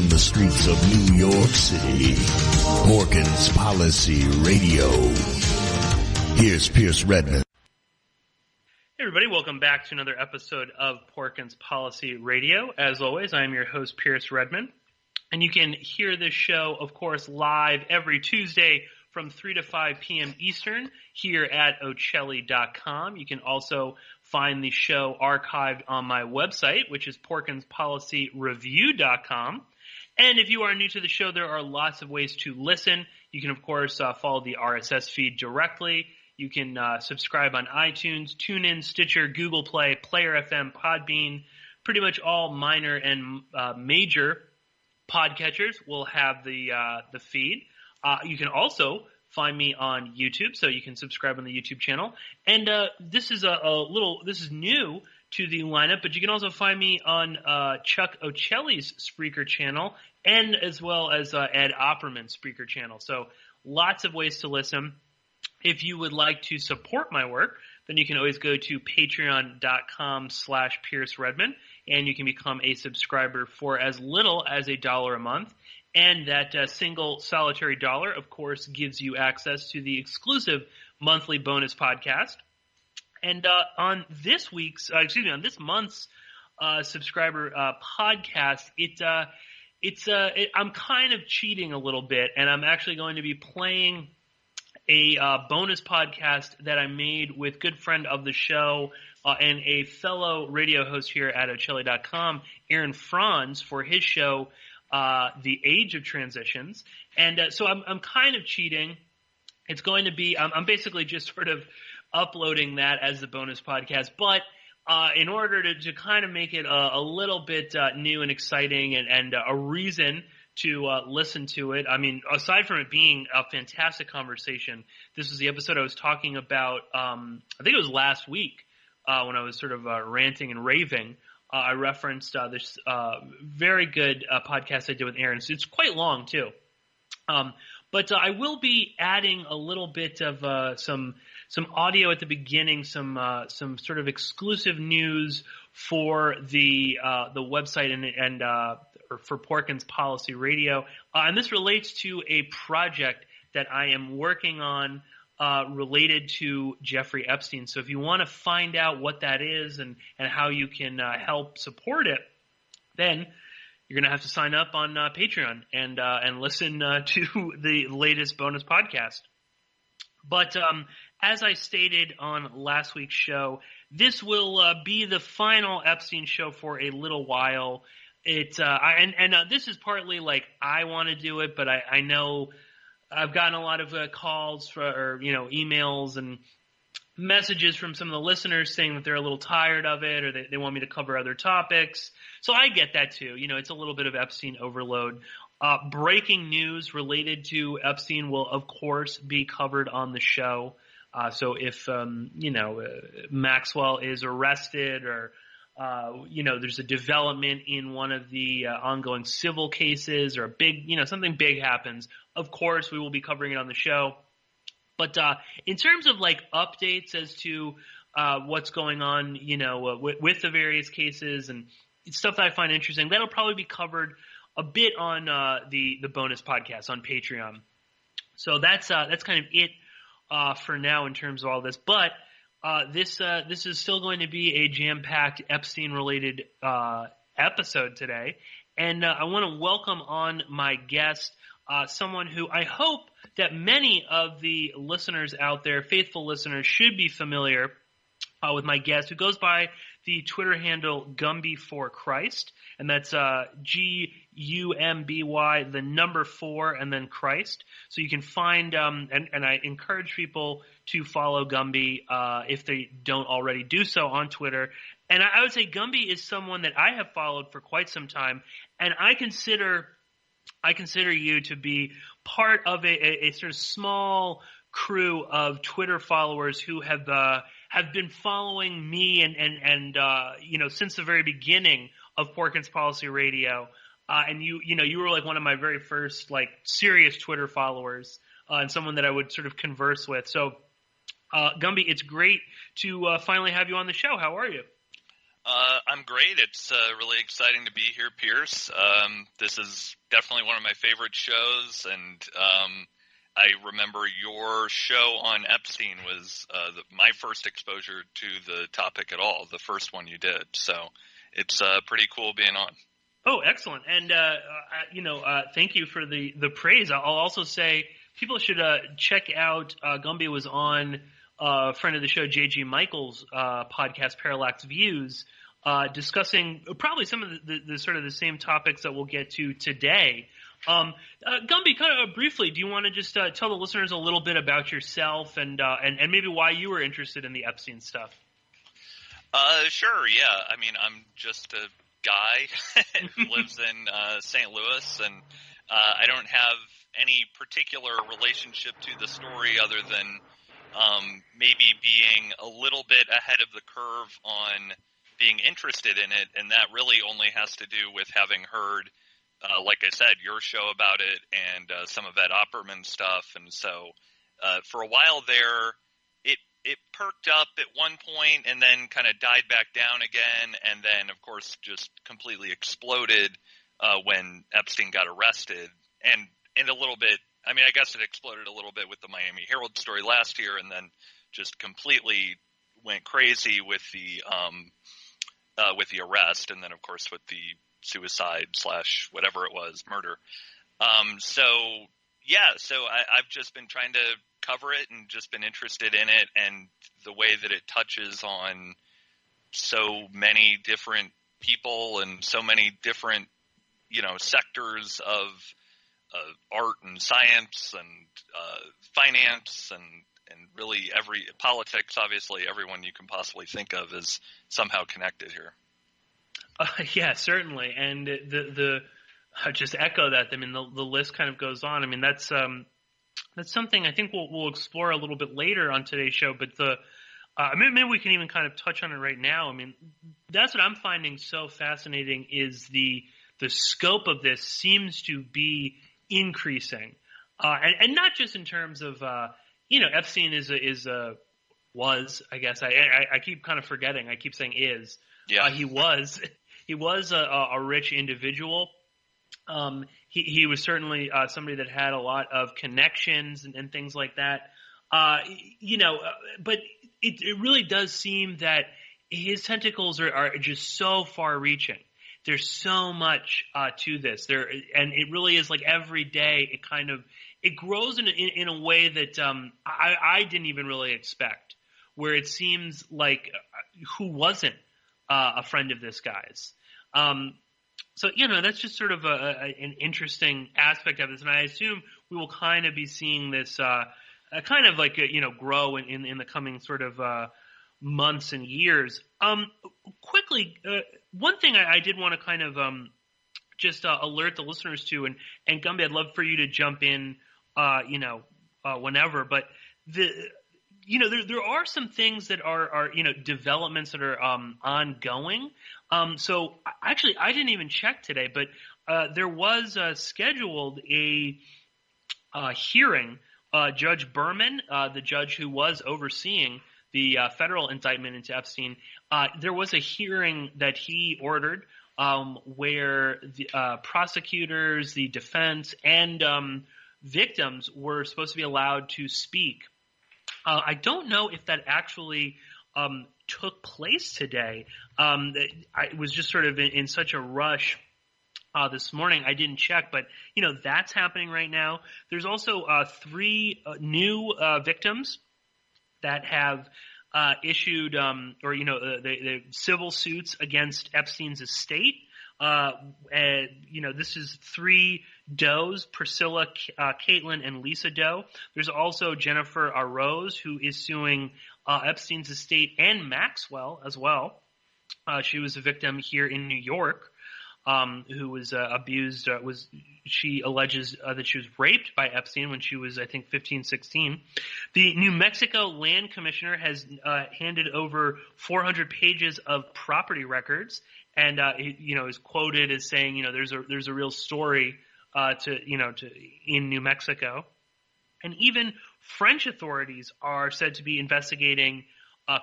from the streets of New York City, Porkins Policy Radio. Here's Pierce Redmond. Hey everybody, welcome back to another episode of Porkins Policy Radio. As always, I am your host, Pierce Redmond, and you can hear this show, of course, live every Tuesday from 3 to 5 p.m. Eastern here at Ocelli.com. You can also find the show archived on my website, which is PorkinsPolicyReview.com. And if you are new to the show, there are lots of ways to listen. You can, of course, follow the RSS feed directly. You can subscribe on iTunes, TuneIn, Stitcher, Google Play, Player FM, Podbean. Pretty much all minor and major podcatchers will have the feed. You can also find me on YouTube, so you can subscribe on the YouTube channel. And this is this is new to the lineup, but you can also find me on Chuck Ocelli's Spreaker channel, and as well as Ed Opperman's Spreaker channel. So lots of ways to listen. If you would like to support my work, then you can always go to patreon.com/Pierce Redmond, and you can become a subscriber for as little as $1 a month. And that single solitary dollar, of course, gives you access to the exclusive monthly bonus podcast. And on this month's subscriber podcast, I'm kind of cheating a little bit, and I'm actually going to be playing a bonus podcast that I made with good friend of the show and a fellow radio host here at Ocelli.com, Aaron Franz, for his show, The Age of Transitions. And so I'm kind of cheating. It's going to be I'm basically just sort of uploading that as the bonus podcast. But in order to kind of make it a little bit new and exciting and a reason to listen to it, I mean, aside from it being a fantastic conversation, this was the episode I was talking about, I think it was last week when I was sort of ranting and raving. I referenced this very good podcast I did with Aaron. So it's quite long, too. But I will be adding a little bit of some audio at the beginning, some sort of exclusive news for the website and or for Porkins Policy Radio. And this relates to a project that I am working on related to Jeffrey Epstein. So if you want to find out what that is and how you can help support it, then you're going to have to sign up on Patreon and listen to the latest bonus podcast. But as I stated on last week's show, this will be the final Epstein show for a little while. This is partly like I want to do it, but I know I've gotten a lot of calls or emails and messages from some of the listeners saying that they're a little tired of it, or they want me to cover other topics. So I get that too. It's a little bit of Epstein overload. Breaking news related to Epstein will, of course, be covered on the show. So if Maxwell is arrested, or there's a development in one of the ongoing civil cases, or something big happens, of course we will be covering it on the show. But in terms of like updates as to what's going on, with the various cases and stuff that I find interesting, that'll probably be covered a bit on the bonus podcast on Patreon. So that's kind of it for now in terms of all this. But this is still going to be a jam-packed Epstein-related episode today, and I want to welcome on my guest, someone who I hope that many of the listeners out there, faithful listeners, should be familiar with my guest, who goes by the Twitter handle Gumby4Christ, and that's Gumby, the number 4, and then Christ. So you can find, and I encourage people to follow Gumby if they don't already do so on Twitter. And I would say Gumby is someone that I have followed for quite some time, and I consider you to be part of a sort of small crew of Twitter followers who have been following me and since the very beginning of Porkins Policy Radio. And you were like one of my very first like serious Twitter followers, and someone that I would sort of converse with. So Gumby, it's great to finally have you on the show. How are you? I'm great. It's really exciting to be here, Pierce. This is definitely one of my favorite shows, and I remember your show on Epstein was my first exposure to the topic at all, the first one you did. So it's pretty cool being on. Oh, excellent. And, thank you for the praise. I'll also say people should check out Gumby was on a friend of the show, J.G. Michael's podcast, Parallax Views, discussing probably some of the sort of the same topics that we'll get to today. Gumby, kind of briefly, do you want to just tell the listeners a little bit about yourself and maybe why you were interested in the Epstein stuff? Sure, yeah. I mean, I'm just a guy who lives in St. Louis, and I don't have any particular relationship to the story other than maybe being a little bit ahead of the curve on being interested in it, and that really only has to do with having heard, like I said, your show about it and some of Ed Opperman's stuff. And so for a while there, it perked up at one point and then kind of died back down again, and then, of course, just completely exploded when Epstein got arrested. And a little bit, I mean, I guess it exploded a little bit with the Miami Herald story last year, and then just completely went crazy with the arrest, and then, of course, with the suicide / whatever it was, murder. So I've just been trying to cover it and just been interested in it and the way that it touches on so many different people and so many different, sectors of art and science and finance and really politics. Obviously, everyone you can possibly think of is somehow connected here. Yeah, certainly. And I just echo that. I mean, the list kind of goes on. I mean, that's something I think we'll explore a little bit later on today's show. But maybe we can even kind of touch on it right now. I mean, that's what I'm finding so fascinating is the scope of this seems to be increasing, and not just in terms of Epstein was, I guess I keep kind of forgetting. I keep saying is. Yeah. He was a rich individual. He was certainly somebody that had a lot of connections and things like that. But it really does seem that his tentacles are just so far-reaching. There's so much to this. And it really is like every day it grows in a way that I didn't even really expect. Where it seems like who wasn't a friend of this guy's. So, that's just sort of an interesting aspect of this. And I assume we will kind of be seeing this kind of like, grow in the coming sort of months and years. Quickly, one thing I did want to kind of just alert the listeners to, and Gumby, I'd love for you to jump in, whenever. But there are some things that are developments that are ongoing. So actually, I didn't even check today, but there was scheduled a hearing. Judge Berman, the judge who was overseeing the federal indictment into Epstein, there was a hearing that he ordered where the prosecutors, the defense, and victims were supposed to be allowed to speak. I don't know if that actually took place today. I was just sort of in such a rush this morning. I didn't check, but that's happening right now. There's also 3 new victims that have issued the civil suits against Epstein's estate. This is 3 Does, Priscilla, Caitlin, and Lisa Doe. There's also Jennifer Rose, who is suing Epstein's estate and Maxwell as well. She was a victim here in New York, who was abused. She alleges that she was raped by Epstein when she was, I think, 15, 16. The New Mexico Land Commissioner has handed over 400 pages of property records, and is quoted as saying, there's a real story in New Mexico. And even French authorities are said to be investigating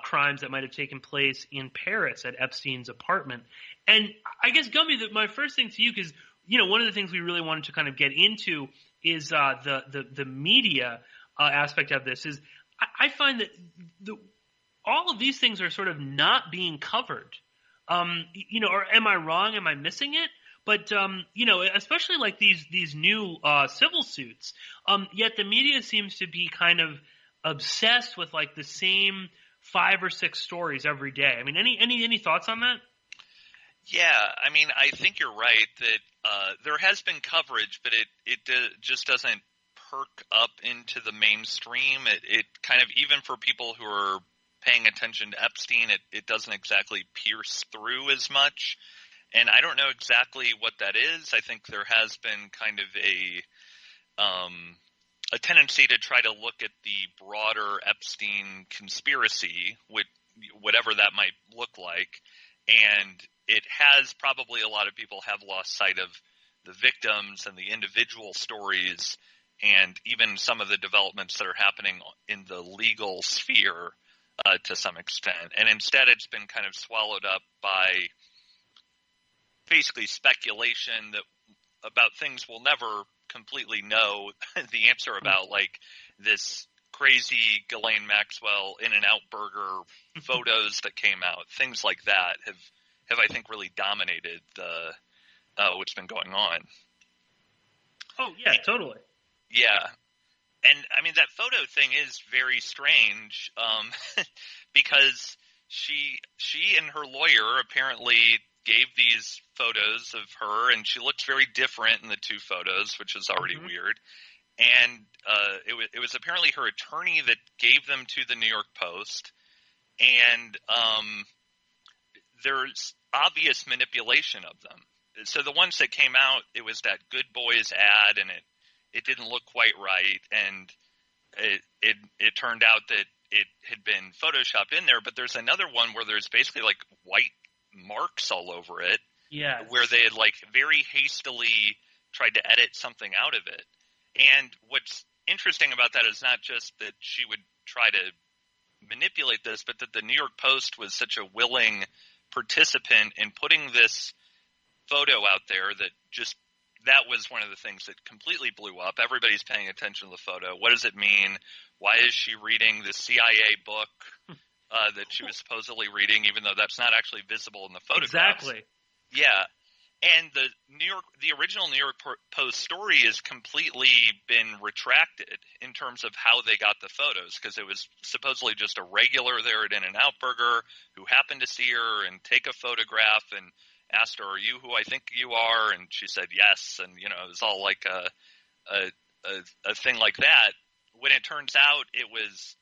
crimes that might have taken place in Paris at Epstein's apartment. And I guess, Gumby, my first thing to you, because one of the things we really wanted to kind of get into is the media aspect of this. Is I find that all of these things are sort of not being covered. Or am I wrong? Am I missing it? But especially like these new civil suits. Yet the media seems to be kind of obsessed with like the same 5 or 6 stories every day. I mean, any thoughts on that? Yeah, I mean, I think you're right that there has been coverage, but it just doesn't perk up into the mainstream. It kind of, even for people who are paying attention to Epstein, it doesn't exactly pierce through as much. And I don't know exactly what that is. I think there has been kind of a tendency to try to look at the broader Epstein conspiracy, whatever that might look like. And it has probably, a lot of people have lost sight of the victims and the individual stories and even some of the developments that are happening in the legal sphere to some extent. And instead it's been kind of swallowed up by basically speculation about things we'll never completely know the answer about, like this crazy Ghislaine Maxwell In-N-Out burger photos that came out. Things like that have I think really dominated what's been going on. Oh yeah, totally. Yeah. And I mean, that photo thing is very strange because she and her lawyer apparently gave these photos of her, and she looks very different in the 2 photos, which is already weird. And it was apparently her attorney that gave them to the New York Post. And there's obvious manipulation of them. So the ones that came out, it was that Good Boys ad, and it didn't look quite right. And it turned out that it had been photoshopped in there. But there's another one where there's basically like white marks all over it, where they had like very hastily tried to edit something out of it. And what's interesting about that is not just that she would try to manipulate this, but that the New York Post was such a willing participant in putting this photo out there that was one of the things that completely blew up. Everybody's paying attention to the photo. What does it mean? Why is she reading the CIA book that she was supposedly reading, even though that's not actually visible in the photographs? Exactly. Yeah. And the original New York Post story has completely been retracted in terms of how they got the photos, because it was supposedly just a regular there at In-N-Out Burger who happened to see her and take a photograph and asked her, "Are you who I think you are?" And she said yes. And, it was all like a thing like that. When it turns out it was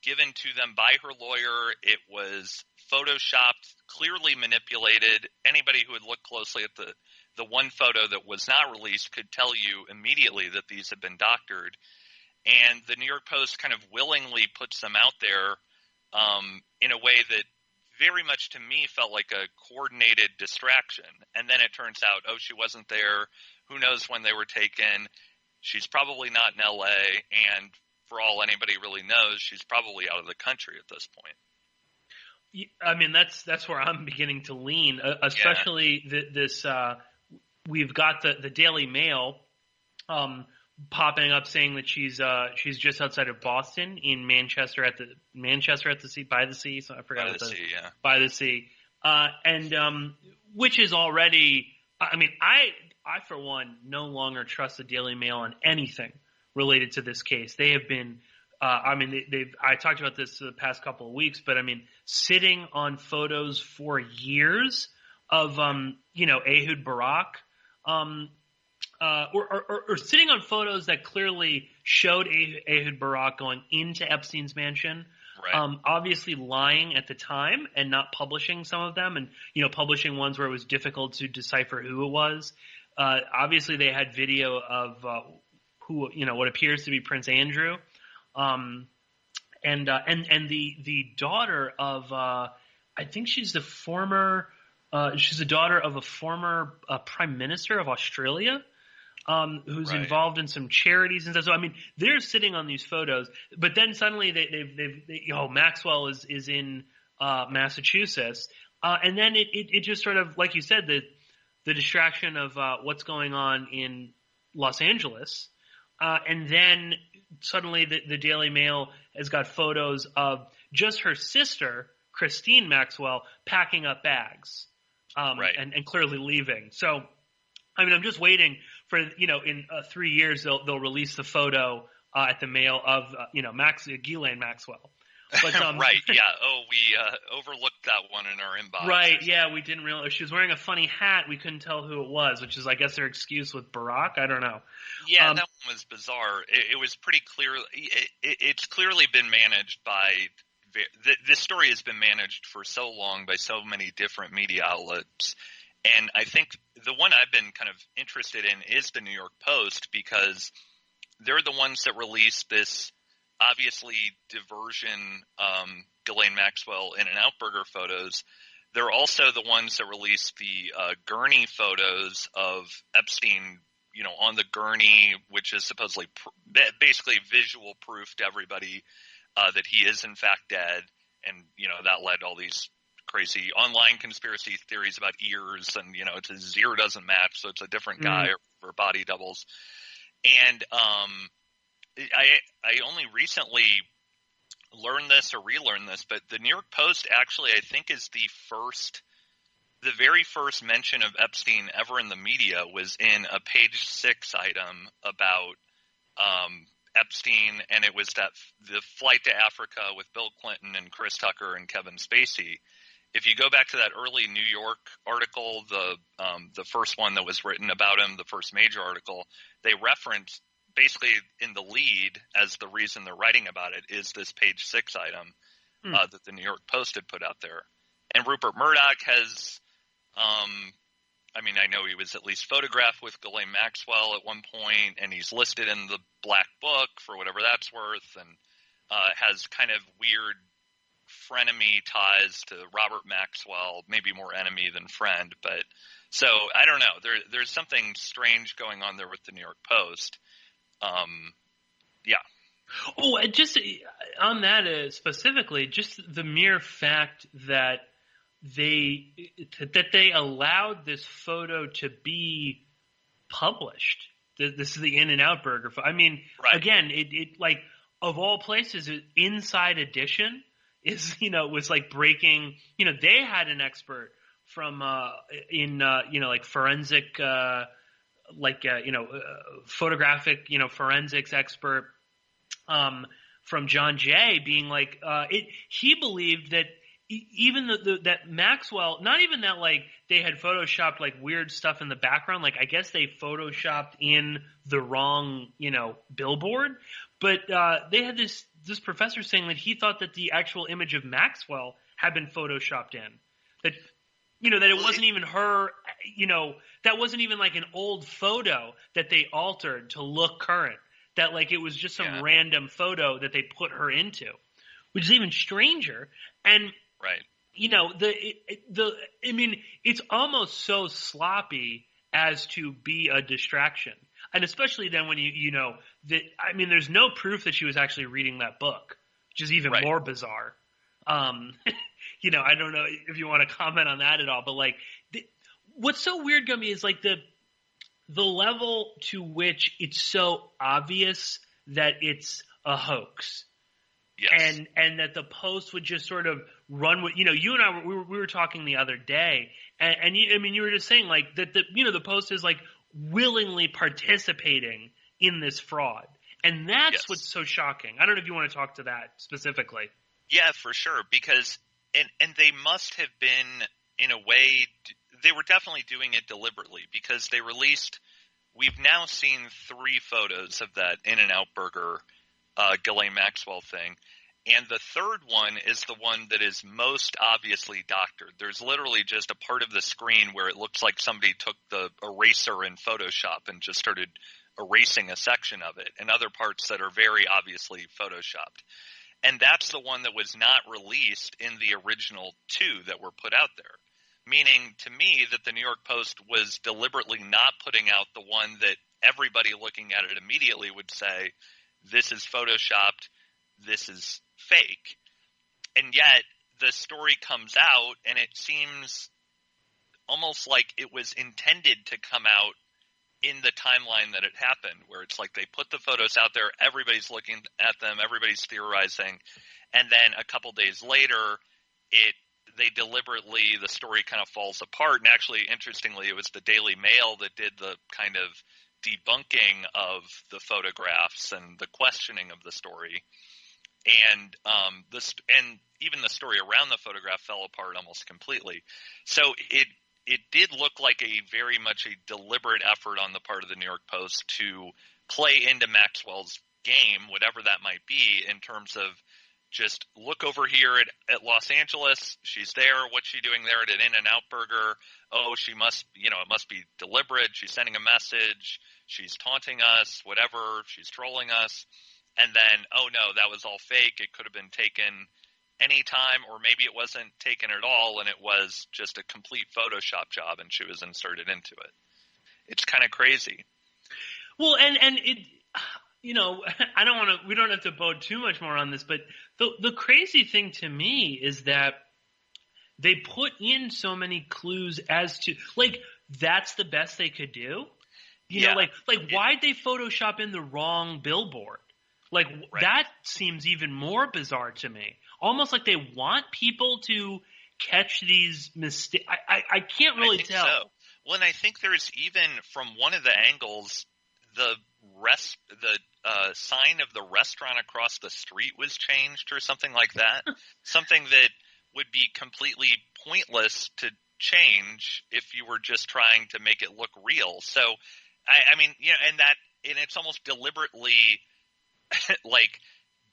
given to them by her lawyer, it was photoshopped, clearly manipulated. Anybody who had looked closely at the one photo that was not released could tell you immediately that these had been doctored. And the New York Post kind of willingly puts them out there in a way that very much to me felt like a coordinated distraction. And then it turns out, she wasn't there. Who knows when they were taken? She's probably not in L.A., and for all anybody really knows, she's probably out of the country at this point. I mean, that's where I'm beginning to lean, especially this. We've got the Daily Mail popping up saying that she's just outside of Boston, in Manchester at the sea, by the sea. So I forgot what by the sea, and which is already. I mean, I for one no longer trust the Daily Mail on anything related to this case. They have been. I talked about this the past couple of weeks, but I mean, sitting on photos for years of, Ehud Barak, or sitting on photos that clearly showed Ehud Barak going into Epstein's mansion, right. Obviously lying at the time and not publishing some of them, and, publishing ones where it was difficult to decipher who it was. Obviously they had video of, who, what appears to be Prince Andrew. And the daughter of, I think she's the daughter of a former prime minister of Australia. who's Right. involved in some charities and stuff. So I mean, they're sitting on these photos, but then suddenly Maxwell is in Massachusetts, and then it just sort of, like you said, the distraction of what's going on in Los Angeles, and then suddenly the Daily Mail has got photos of just her sister, Christine Maxwell, packing up bags, Right. and clearly leaving. So, I mean, I'm just waiting for, in 3 years they'll release the photo at the Mail of Ghislaine Maxwell. But, Right, yeah. Oh, we overlooked that one in our inbox. Right, yeah, we didn't realize. She was wearing a funny hat. We couldn't tell who it was, which is, I guess, their excuse with Barack. I don't know. Yeah, that one was bizarre. It was pretty clear. It's clearly been managed by – this story has been managed for so long by so many different media outlets. And I think the one I've been kind of interested in is the New York Post, because they're the ones that released this – obviously diversion, Ghislaine Maxwell In-N-Out Burger photos. They're also the ones that released the gurney photos of Epstein, on the gurney, which is supposedly basically visual proof to everybody that he is in fact dead. And, that led to all these crazy online conspiracy theories about ears and, his ear doesn't match, so it's a different guy or body doubles. And I only recently learned this or relearned this, but the New York Post actually, I think, is the very first mention of Epstein ever in the media was in a page 6 item about Epstein, and it was the flight to Africa with Bill Clinton and Chris Tucker and Kevin Spacey. If you go back to that early New York article, the first one that was written about him, the first major article, they referenced basically in the lead as the reason they're writing about it is this page 6 item that the New York Post had put out there. And Rupert Murdoch has, I know he was at least photographed with Ghislaine Maxwell at one point, and he's listed in the Black Book for whatever that's worth, and has kind of weird frenemy ties to Robert Maxwell, maybe more enemy than friend. But so I don't know. There's something strange going on there with the New York Post. Yeah. Oh, just on that specifically, just the mere fact that they allowed this photo to be published. This is the In-N-Out Burger. I mean, right. Again, it like, of all places, Inside Edition is, was like breaking. They had an expert from like forensic. Photographic, forensics expert from John Jay being like, he believed that even that Maxwell, not even that like they had photoshopped like weird stuff in the background, like I guess they photoshopped in the wrong, billboard, but they had this professor saying that he thought that the actual image of Maxwell had been photoshopped in, that that it wasn't even her, that wasn't even like an old photo that they altered to look current, that like it was just some random photo that they put her into, which is even stranger. And, right. It's almost so sloppy as to be a distraction. And especially then when there's no proof that she was actually reading that book, which is even more bizarre. I don't know if you want to comment on that at all, but like, what's so weird, Gumby, is like the level to which it's so obvious that it's a hoax. Yes. And that the Post would just sort of run with, you and I, we were talking the other day, and you were just saying like that the Post is like willingly participating in this fraud. And that's what's so shocking. I don't know if you want to talk to that specifically. Yeah, for sure. Because, and they must have been, in a way, they were definitely doing it deliberately, because they released, we've now seen 3 photos of that In-N-Out Burger, Ghislaine Maxwell thing. And the third one is the one that is most obviously doctored. There's literally just a part of the screen where it looks like somebody took the eraser in Photoshop and just started erasing a section of it, and other parts that are very obviously Photoshopped. And that's the one that was not released in the original 2 that were put out there. Meaning, to me, that the New York Post was deliberately not putting out the one that everybody looking at it immediately would say, this is photoshopped, this is fake. And yet the story comes out and it seems almost like it was intended to come out in the timeline that it happened, where it's like they put the photos out there, everybody's looking at them, everybody's theorizing, and then a couple days later, the story kind of falls apart. And actually, interestingly, it was the Daily Mail that did the kind of debunking of the photographs and the questioning of the story. And and even the story around the photograph fell apart almost completely. So it did look like a very much a deliberate effort on the part of the New York Post to play into Maxwell's game, whatever that might be, in terms of just look over here at Los Angeles. She's there. What's she doing there at an In-N-Out Burger? Oh, she must, it must be deliberate. She's sending a message. She's taunting us, whatever. She's trolling us. And then, oh no, that was all fake. It could have been taken anytime, or maybe it wasn't taken at all, and it was just a complete Photoshop job, and she was inserted into it. It's kind of crazy. Well, and it, I don't want to. We don't have to bode too much more on this, but the crazy thing to me is that they put in so many clues as to that's the best they could do. Why'd they Photoshop in the wrong billboard? Right. That seems even more bizarre to me. Almost like they want people to catch these mistakes. I can't really tell. So. Well, and I think there's even from one of the angles, the sign of the restaurant across the street was changed or something like that. Something that would be completely pointless to change if you were just trying to make it look real. So, and it's almost deliberately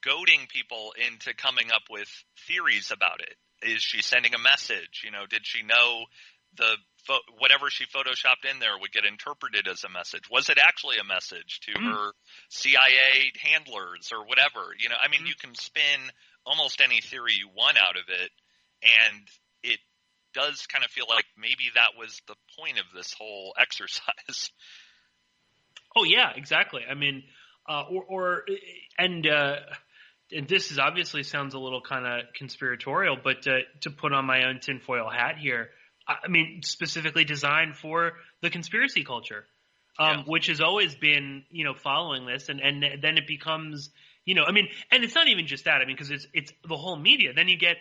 goading people into coming up with theories about it. Is she sending a message? Did she know whatever she photoshopped in there would get interpreted as a message? Was it actually a message to her CIA handlers or whatever? You can spin almost any theory you want out of it, and it does kind of feel like maybe that was the point of this whole exercise. Oh yeah, exactly. And this is obviously sounds a little kind of conspiratorial, but to put on my own tinfoil hat here, specifically designed for the conspiracy culture, which has always been, following this, and then it becomes, and it's not even just that, because it's the whole media. Then you get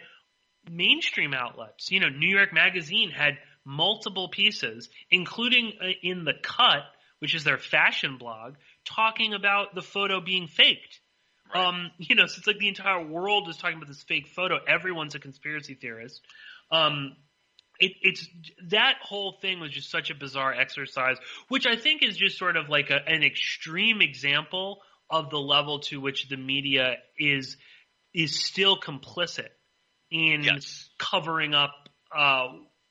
mainstream outlets. New York Magazine had multiple pieces, including in The Cut, which is their fashion blog, talking about the photo being faked. Right. So it's like the entire world is talking about this fake photo. Everyone's a conspiracy theorist. It's that whole thing was just such a bizarre exercise, which I think is just sort of like an extreme example of the level to which the media is still complicit in covering up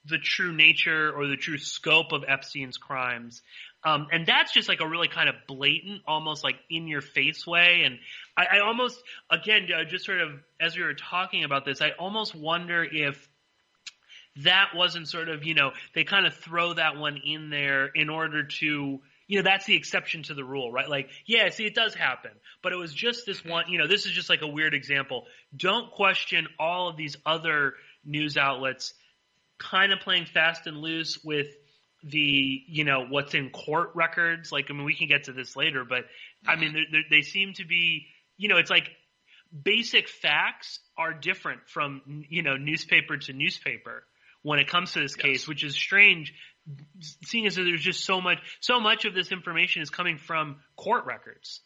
the true nature or the true scope of Epstein's crimes. And that's just like a really kind of blatant, almost like in your face way. And I almost, again, just sort of as we were talking about this, I almost wonder if that wasn't sort of, they kind of throw that one in there in order to, that's the exception to the rule, right? It does happen, but it was just this one, this is just like a weird example. Don't question all of these other news outlets kind of playing fast and loose with the, what's in court records. We can get to this later, but they seem to be, it's like basic facts are different from, newspaper to newspaper when it comes to this case, which is strange, seeing as there's just so much of this information is coming from court records,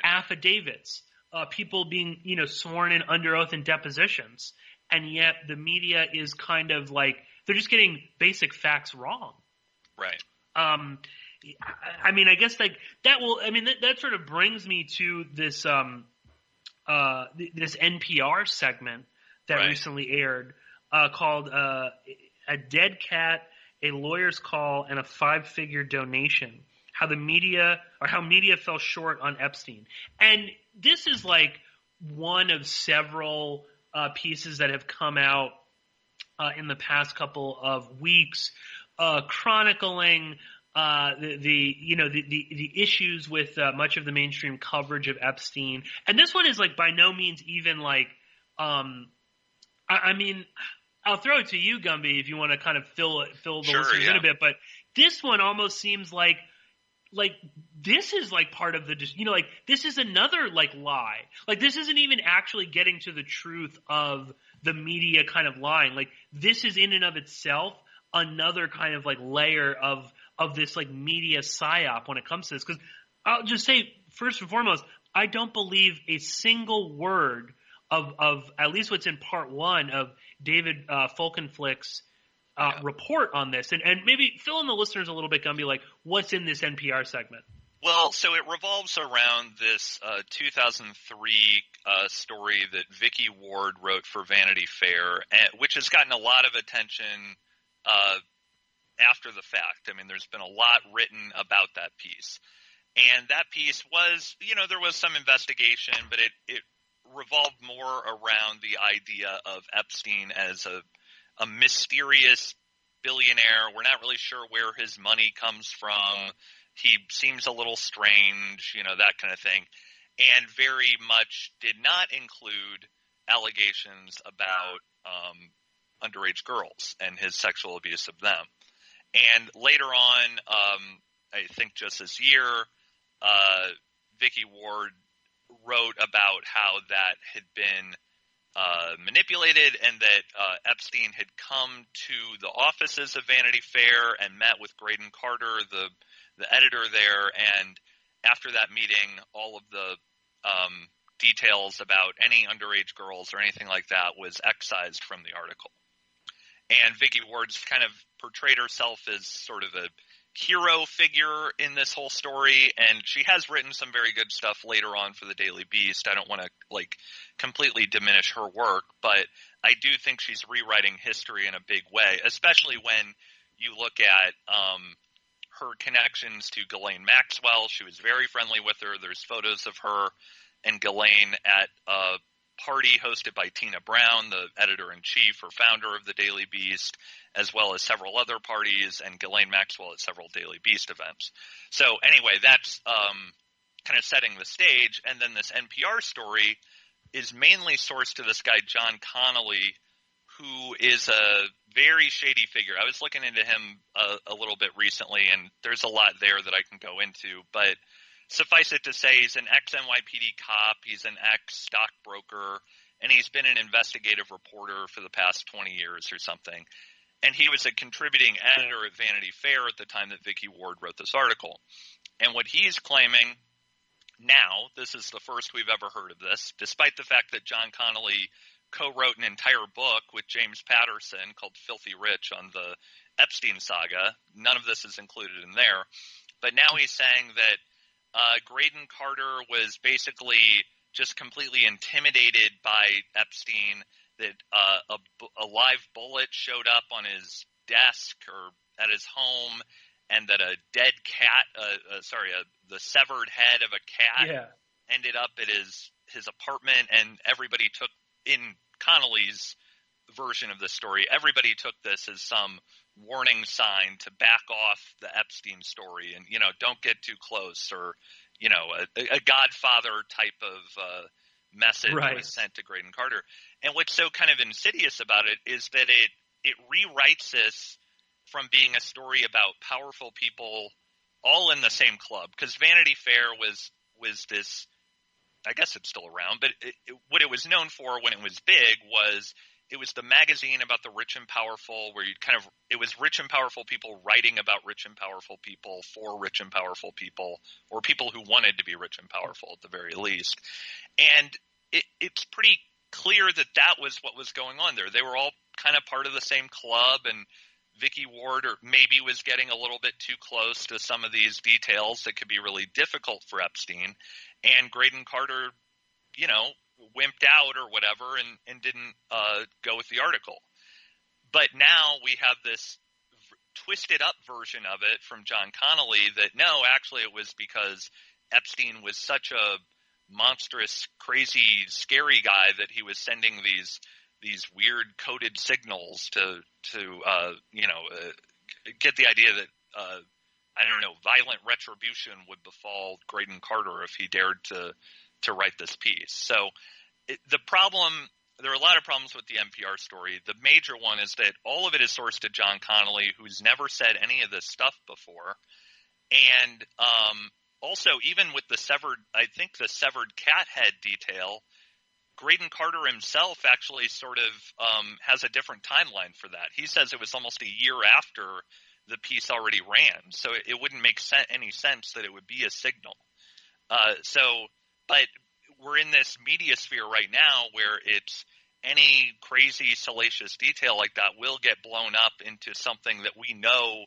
affidavits, people being, sworn in under oath in depositions. And yet the media is kind of like, they're just getting basic facts wrong. Right. I guess that sort of brings me to this, this NPR segment that recently aired, called, A Dead Cat, A Lawyer's Call, and a 5-Figure Donation. How media fell short on Epstein. And this is like one of several pieces that have come out in the past couple of weeks, chronicling the issues with much of the mainstream coverage of Epstein. And this one is like by no means even like, I mean, I'll throw it to you, Gumby, if you want to kind of fill the listeners in a bit. But this one almost seems like this is like part of the, like this is another like lie. Like this isn't even actually getting to the truth of the media kind of lying. Like this is in and of itself another kind of like layer of this like media psyop when it comes to this. Because I'll just say, first and foremost, I don't believe a single word of at least what's in part one of David Folkenflick's report on this. And maybe fill in the listeners a little bit, Gumby, like what's in this NPR segment. Well, so it revolves around this 2003 story that Vicky Ward wrote for Vanity Fair, which has gotten a lot of attention after the fact. I mean, there's been a lot written about that piece. And that piece was, there was some investigation, but it revolved more around the idea of Epstein as a mysterious billionaire. We're not really sure where his money comes from. He seems a little strange, that kind of thing. And very much did not include allegations about underage girls and his sexual abuse of them. And later on, I think just this year, Vicky Ward wrote about how that had been manipulated and that Epstein had come to the offices of Vanity Fair and met with Graydon Carter, the editor there, and after that meeting, all of the details about any underage girls or anything like that was excised from the article. And Vicky Ward's kind of portrayed herself as sort of a hero figure in this whole story, and she has written some very good stuff later on for the Daily Beast. I don't want to completely diminish her work, but I do think she's rewriting history in a big way, especially when you look at her connections to Ghislaine Maxwell. She was very friendly with her. There's photos of her and Ghislaine at a party hosted by Tina Brown, the editor-in-chief or founder of the Daily Beast, as well as several other parties, and Ghislaine Maxwell at several Daily Beast events. So anyway, that's kind of setting the stage. And then this NPR story is mainly sourced to this guy, John Connolly, who is a very shady figure. I was looking into him a little bit recently, and there's a lot there that I can go into. But suffice it to say, he's an ex-NYPD cop, he's an ex-stockbroker, and he's been an investigative reporter for the past 20 years or something. And he was a contributing editor at Vanity Fair at the time that Vicky Ward wrote this article. And what he's claiming now, this is the first we've ever heard of this, despite the fact that John Connolly co-wrote an entire book with James Patterson called Filthy Rich on the Epstein Saga. None of this is included in there. But now he's saying that Graydon Carter was basically just completely intimidated by Epstein, that a live bullet showed up on his desk or at his home, and that a dead cat, the severed head of a cat ended up at his apartment, and everybody took, in Connolly's version of the story, everybody took this as some warning sign to back off the Epstein story and, don't get too close, or, a Godfather type of message was sent to Graydon Carter. And what's so kind of insidious about it is that it rewrites this from being a story about powerful people all in the same club. Because Vanity Fair was this, I guess it's still around, but what it was known for when it was big was it was the magazine about the rich and powerful, where it was rich and powerful people writing about rich and powerful people for rich and powerful people, or people who wanted to be rich and powerful at the very least. And it's pretty clear that was what was going on there. They were all kind of part of the same club, and Vicky Ward maybe was getting a little bit too close to some of these details that could be really difficult for Epstein. And Graydon Carter, wimped out or whatever and didn't go with the article. But now we have this twisted up version of it from John Connolly that no, actually it was because Epstein was such a monstrous, crazy, scary guy that he was sending these weird coded signals to get the idea that I don't know, violent retribution would befall Graydon Carter if he dared to write this piece. So the problem, there are a lot of problems with the NPR story. The major one is that all of it is sourced to John Connolly, who's never said any of this stuff before. And also, even with the severed cat head detail, Graydon Carter himself actually sort of has a different timeline for that. He says it was almost a year after the piece already ran, so it wouldn't make any sense that it would be a signal. But we're in this media sphere right now where it's any crazy, salacious detail like that will get blown up into something that we know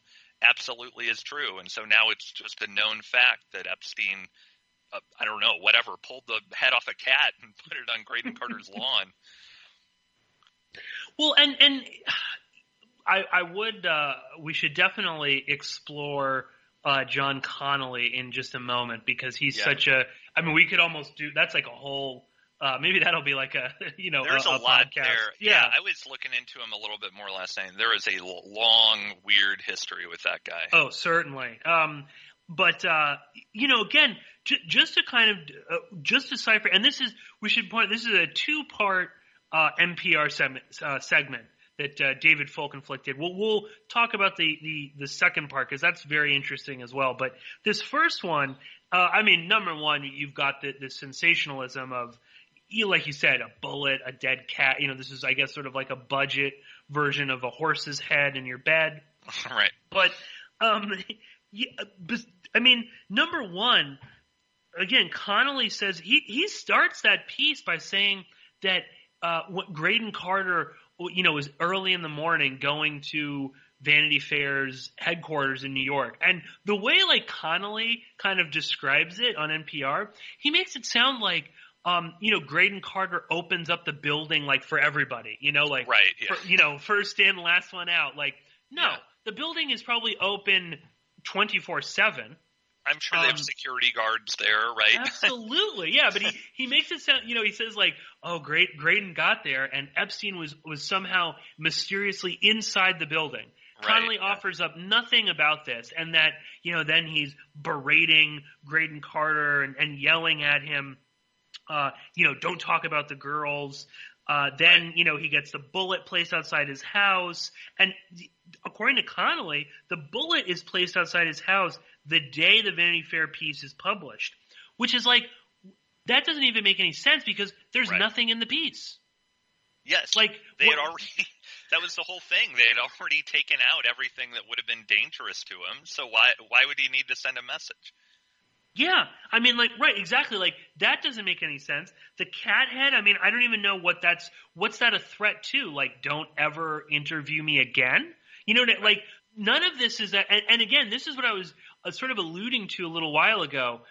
absolutely is true. And so now it's just a known fact that Epstein, I don't know, whatever, pulled the head off a cat and put it on Graydon Carter's lawn. Well, and I would we should definitely explore John Connolly in just a moment, because he's such a, I mean, we could almost do, that's like a whole, maybe that'll be like a, there's a lot podcast. there. Yeah, I was looking into him a little bit more last night. There is a long, weird history with that guy. Oh, certainly. But again, just to kind of just decipher, and we should point, this is a 2-part NPR segment that David Folkenflik did. We'll talk about the second part, because that's very interesting as well. But this first one, number one, you've got the sensationalism of, like you said, a bullet, a dead cat. This is, I guess, sort of like a budget version of a horse's head in your bed. Right. But, number one, again, Connolly says he starts that piece by saying that what Graydon Carter, was early in the morning going to Vanity Fair's headquarters in New York. And the way, like, Connolly kind of describes it on NPR, he makes it sound like, Graydon Carter opens up the building, like, for everybody, like, right, yeah. First in, last one out. Like, no, the building is probably open 24/7. I'm sure they have security guards there, right? Absolutely, yeah. But he makes it sound, he says like, oh, Graydon got there, and Epstein was somehow mysteriously inside the building. Right, Connolly offers up nothing about this, and that, then he's berating Graydon Carter and yelling at him, don't talk about the girls. Then, he gets the bullet placed outside his house. And according to Connolly, the bullet is placed outside his house the day the Vanity Fair piece is published, which is like, that doesn't even make any sense, because there's nothing in the piece. Yes. Like, they had already, that was the whole thing. They had already taken out everything that would have been dangerous to him. So why would he need to send a message? Yeah, right, exactly. Like, that doesn't make any sense. The cat head, I don't even know what's that a threat to? Like, don't ever interview me again? Like, none of this is that. And again, this is what I was sort of alluding to a little while ago,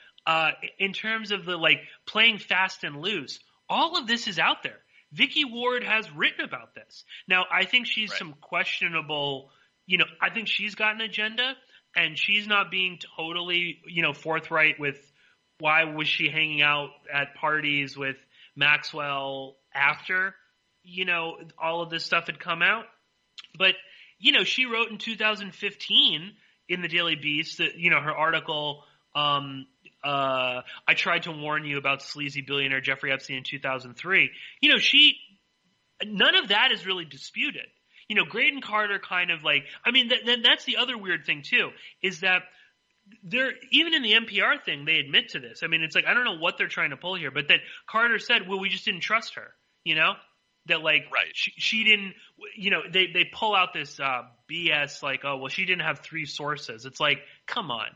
in terms of the, like, playing fast and loose. All of this is out there. Vicky Ward has written about this. Now, I think she's some questionable, I think she's got an agenda. And she's not being totally, forthright with why was she hanging out at parties with Maxwell after, all of this stuff had come out. But, she wrote in 2015 in the Daily Beast that, her article, I tried to warn you about sleazy billionaire Jeffrey Epstein in 2003. None of that is really disputed. Graydon Carter kind of like, that's the other weird thing too, is that even in the NPR thing, they admit to this. It's like, I don't know what they're trying to pull here, but that Carter said, well, we just didn't trust her, that like, she didn't, they pull out this BS, like, oh, well, she didn't have 3 sources. It's like, come on.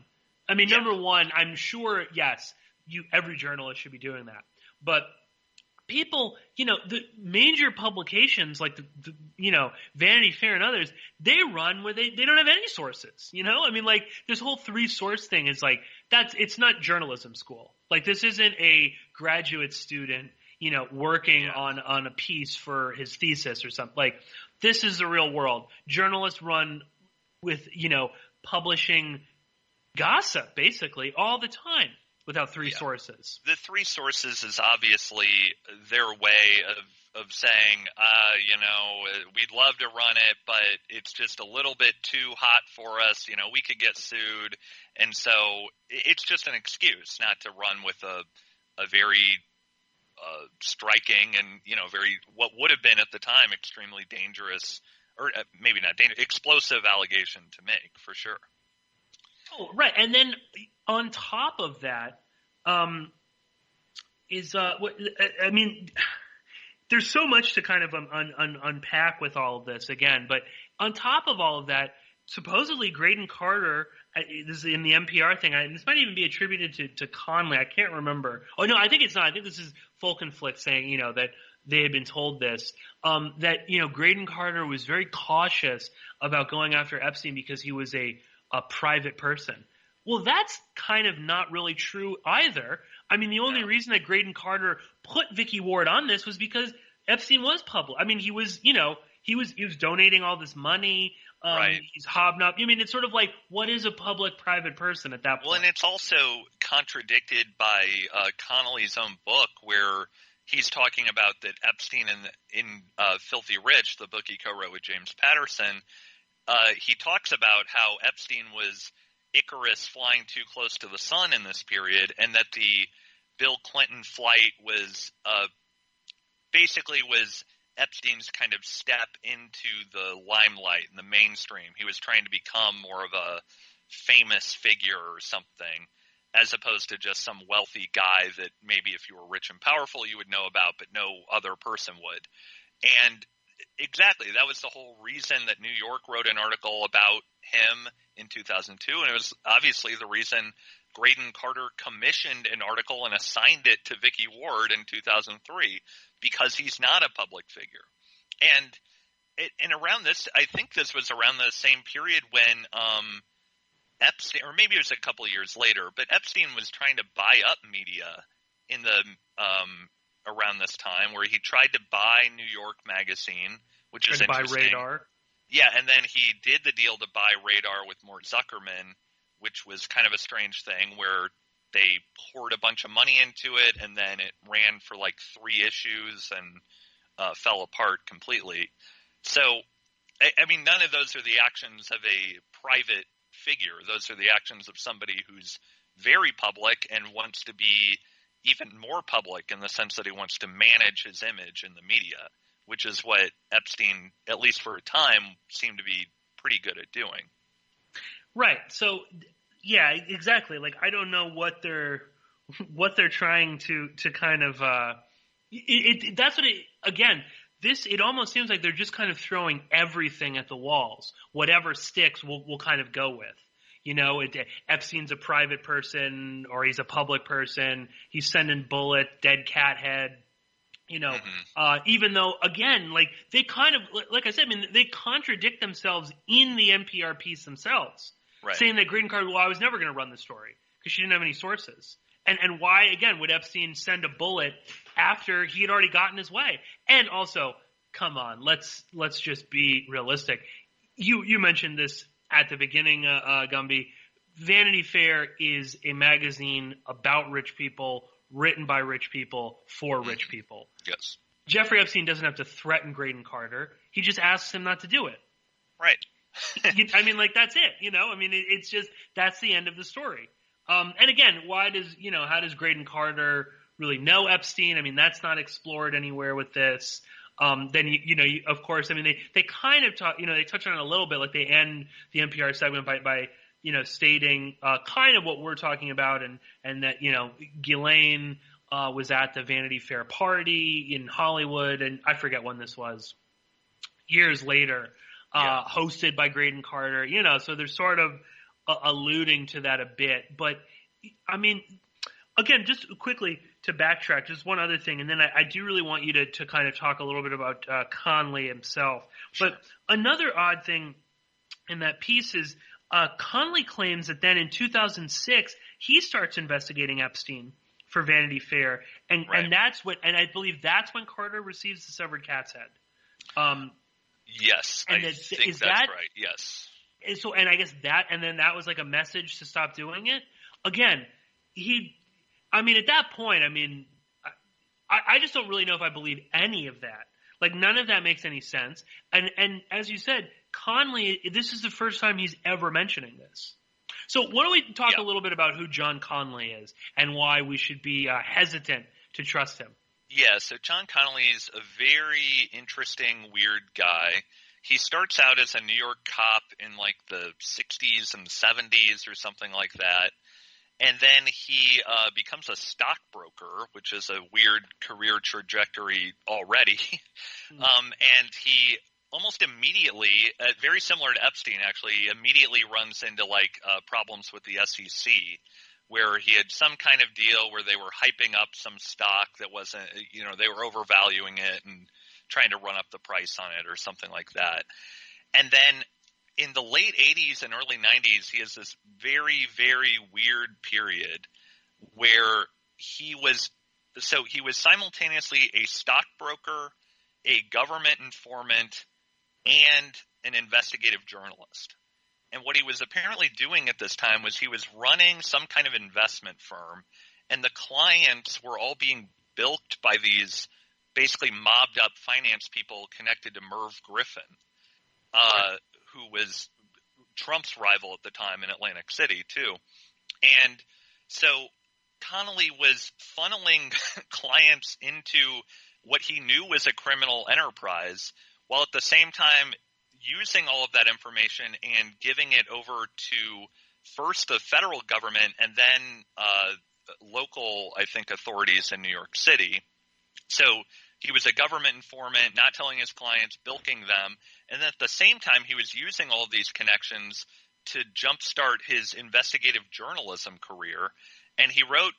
Number one, I'm sure, yes, every journalist should be doing that, but people, the major publications like the Vanity Fair and others, they run where they don't have any sources, like this whole 3-source thing is like, it's not journalism school. Like, this isn't a graduate student, working on a piece for his thesis or something. Like, this is the real world. Journalists run with, publishing gossip basically all the time. without three sources. The three sources is obviously their way of saying, we'd love to run it, but it's just a little bit too hot for us. We could get sued. And so it's just an excuse not to run with a very striking and, very what would have been at the time extremely dangerous, or maybe not dangerous, explosive allegation to make, for sure. Oh, right. And then on top of that, there's so much to kind of unpack with all of this again. But on top of all of that, supposedly Graydon Carter, this is in the NPR thing. This might even be attributed to Connolly. I can't remember. Oh, no, I think it's not. I think this is full conflict saying, that they had been told this, that, Graydon Carter was very cautious about going after Epstein because he was a private person. Well, that's kind of not really true either. I mean, the only reason that Graydon Carter put Vicky Ward on this was because Epstein was public. I mean, he was donating all this money. Right. He's hobnobbed. I mean, it's sort of like, what is a public-private person at that point? Well, and it's also contradicted by Connolly's own book, where he's talking about that Epstein in Filthy Rich, the book he co-wrote with James Patterson, he talks about how Epstein was Icarus flying too close to the sun in this period, and that the Bill Clinton flight was basically Epstein's kind of step into the limelight and the mainstream. He was trying to become more of a famous figure or something, as opposed to just some wealthy guy that maybe if you were rich and powerful you would know about, but no other person would. And exactly, that was the whole reason that New York wrote an article about him in 2002, and it was obviously the reason Graydon Carter commissioned an article and assigned it to Vicky Ward in 2003, because he's not a public figure. And around this, I think this was around the same period when Epstein, or maybe it was a couple of years later, but Epstein was trying to buy up media in the around this time, where he tried to buy New York Magazine, which is interesting. Buy Radar. Yeah, and then he did the deal to buy Radar with Mort Zuckerman, which was kind of a strange thing, where they poured a bunch of money into it, and then it ran for like 3 issues and fell apart completely. So, I mean, none of those are the actions of a private figure. Those are the actions of somebody who's very public and wants to be even more public in the sense that he wants to manage his image in the media, which is what Epstein, at least for a time, seemed to be pretty good at doing. Right. So, yeah, exactly. Like, I don't know what they're trying to kind of that's what it, again, it almost seems like they're just kind of throwing everything at the walls. Whatever sticks, we'll kind of go with. Epstein's a private person, or he's a public person. He's sending bullets, dead cat head. Even though, again, like, they kind of, like I said, I mean, they contradict themselves in the NPR piece themselves, right, saying that Graydon Carter, I was never going to run the story because she didn't have any sources. And why, again, would Epstein send a bullet after he had already gotten his way? And also, come on, let's just be realistic. You mentioned this at the beginning, Gumby. Vanity Fair is a magazine about rich people, written by rich people, for rich people. Yes. Jeffrey Epstein doesn't have to threaten Graydon Carter. He just asks him not to do it. Right. I mean, like, that's it. I mean, it's just, that's the end of the story. And again, how does Graydon Carter really know Epstein? I mean, that's not explored anywhere with this. Then, of course, I mean, they kind of talk, they touch on it a little bit, like they end the NPR segment by stating kind of what we're talking about, and that, Ghislaine was at the Vanity Fair party in Hollywood, and I forget when this was, years later, hosted by Graydon Carter, so they're sort of alluding to that a bit. But, I mean, again, just quickly to backtrack, just one other thing, and then I do really want you to kind of talk a little bit about Connolly himself. Sure. But another odd thing in that piece is Connolly claims that then in 2006 he starts investigating Epstein for Vanity Fair, and that's and I believe that's when Carter receives the severed cat's head. Yes, I think that's right. Yes. So, and I guess that was like a message to stop doing it. Again, I mean, at that point, I just don't really know if I believe any of that. Like, none of that makes any sense. And as you said, Connolly, this is the first time he's ever mentioning this. So why don't we talk a little bit about who John Connolly is and why we should be hesitant to trust him? Yeah, so John Connolly is a very interesting, weird guy. He starts out as a New York cop in like the 60s and 70s or something like that. And then he becomes a stockbroker, which is a weird career trajectory already. And he almost immediately, very similar to Epstein actually, immediately runs into like problems with the SEC, where he had some kind of deal where they were hyping up some stock that wasn't, they were overvaluing it and trying to run up the price on it or something like that. And then in the late 80s and early 90s, he has this very, very weird period where he was simultaneously a stockbroker, a government informant, and an investigative journalist. And what he was apparently doing at this time was he was running some kind of investment firm, and the clients were all being bilked by these basically mobbed up finance people connected to Merv Griffin, who was Trump's rival at the time in Atlantic City too. And so Connolly was funneling clients into what he knew was a criminal enterprise, while at the same time using all of that information and giving it over to first the federal government and then local, I think, authorities in New York City. So he was a government informant, not telling his clients, bilking them, and then at the same time he was using all of these connections to jumpstart his investigative journalism career. And he wrote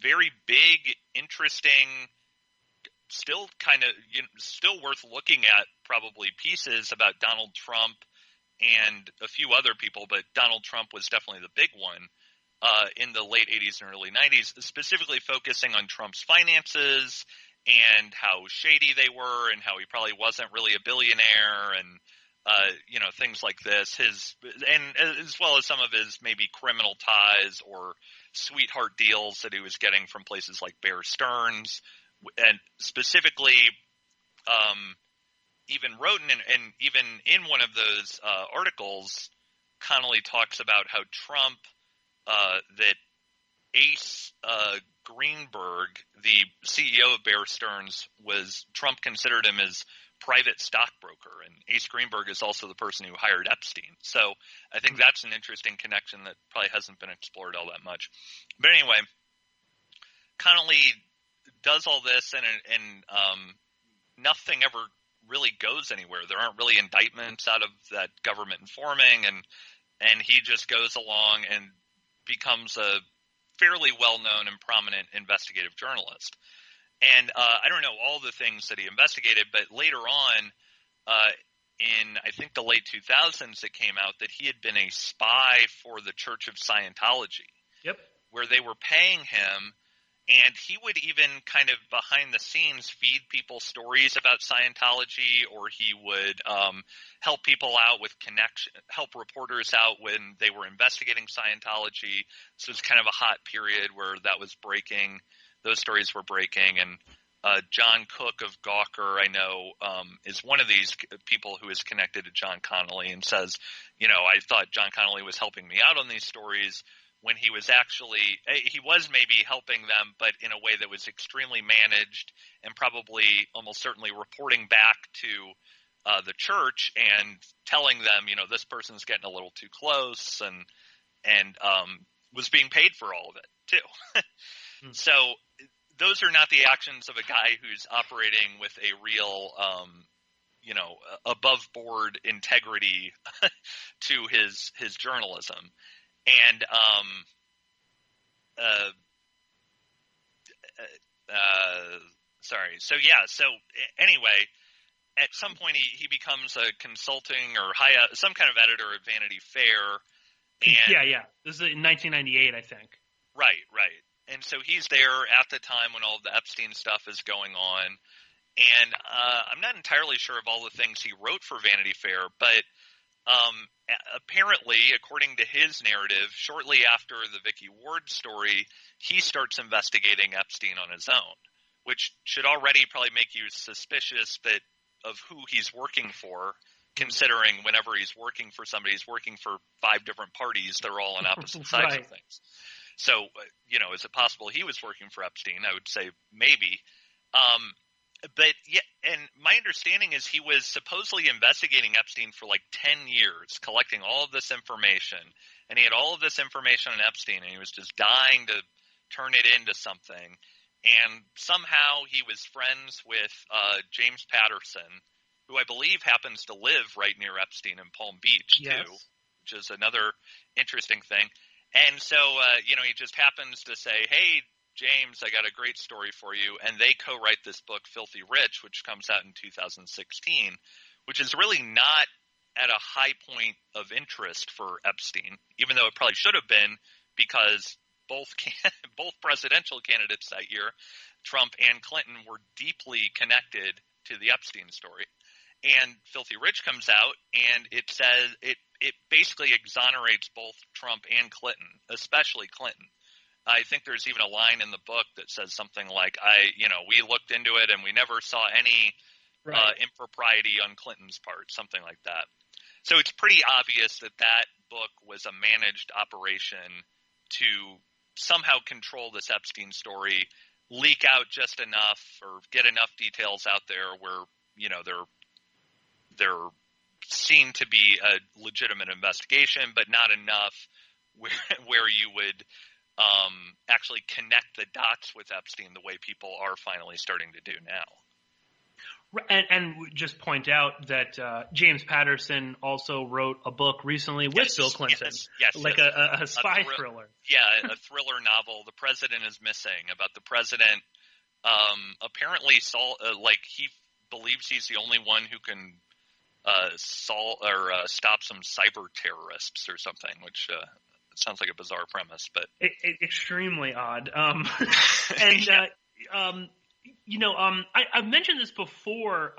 very big, interesting, still kind of still worth looking at probably pieces about Donald Trump and a few other people, but Donald Trump was definitely the big one in the late 80s and early 90s, specifically focusing on Trump's finances and how shady they were and how he probably wasn't really a billionaire and things like this, and as well as some of his maybe criminal ties or sweetheart deals that he was getting from places like Bear Stearns. And specifically, even wrote and even in one of those articles, Connolly talks about how Trump, that Ace Greenberg, the CEO of Bear Stearns, Trump considered him as private stockbroker, and Ace Greenberg is also the person who hired Epstein. So I think that's an interesting connection that probably hasn't been explored all that much. But anyway, Connolly does all this, and nothing ever really goes anywhere. There aren't really indictments out of that government informing, and he just goes along and becomes a fairly well-known and prominent investigative journalist. And I don't know all the things that he investigated, but later on, in I think the late 2000s, it came out that he had been a spy for the Church of Scientology. Yep. Where they were paying him, and he would even kind of behind the scenes feed people stories about Scientology, or he would help people out with help reporters out when they were investigating Scientology. So it's kind of a hot period where that was breaking. Those stories were breaking, and John Cook of Gawker, I know, is one of these people who is connected to John Connolly and says, I thought John Connolly was helping me out on these stories, when he was maybe helping them, but in a way that was extremely managed and probably almost certainly reporting back to the church and telling them, this person's getting a little too close, and was being paid for all of it too. So those are not the actions of a guy who's operating with a real, above board integrity to his journalism. And So anyway, at some point he becomes a consulting or some kind of editor at Vanity Fair. And yeah. This is in 1998, I think. Right. And so he's there at the time when all of the Epstein stuff is going on. And I'm not entirely sure of all the things he wrote for Vanity Fair, but apparently, according to his narrative, shortly after the Vicky Ward story, he starts investigating Epstein on his own, which should already probably make you suspicious of who he's working for, considering whenever he's working for somebody, he's working for 5 different parties. They're all on opposite sides Right. of things. So, is it possible he was working for Epstein? I would say maybe. But yeah, and my understanding is he was supposedly investigating Epstein for like 10 years, collecting all of this information, and he had all of this information on Epstein, and he was just dying to turn it into something. And somehow he was friends with James Patterson, who I believe happens to live right near Epstein in Palm Beach, Yes. too, which is another interesting thing. And so, he just happens to say, hey, James, I got a great story for you. And they co-write this book, Filthy Rich, which comes out in 2016, which is really not at a high point of interest for Epstein, even though it probably should have been, because both presidential candidates that year, Trump and Clinton, were deeply connected to the Epstein story. And Filthy Rich comes out, and it says it basically exonerates both Trump and Clinton, especially Clinton. I think there's even a line in the book that says something like, we looked into it and we never saw any impropriety on Clinton's part, something like that. So it's pretty obvious that book was a managed operation to somehow control this Epstein story, leak out just enough or get enough details out there where, there seemed to be a legitimate investigation, but not enough where you would actually connect the dots with Epstein the way people are finally starting to do now. And just point out that James Patterson also wrote a book recently with Bill Clinton, a spy thriller. Yeah, a thriller novel, The President is Missing, about the president apparently he believes he's the only one who can stop some cyber terrorists or something, which sounds like a bizarre premise, but extremely odd. I've mentioned this before.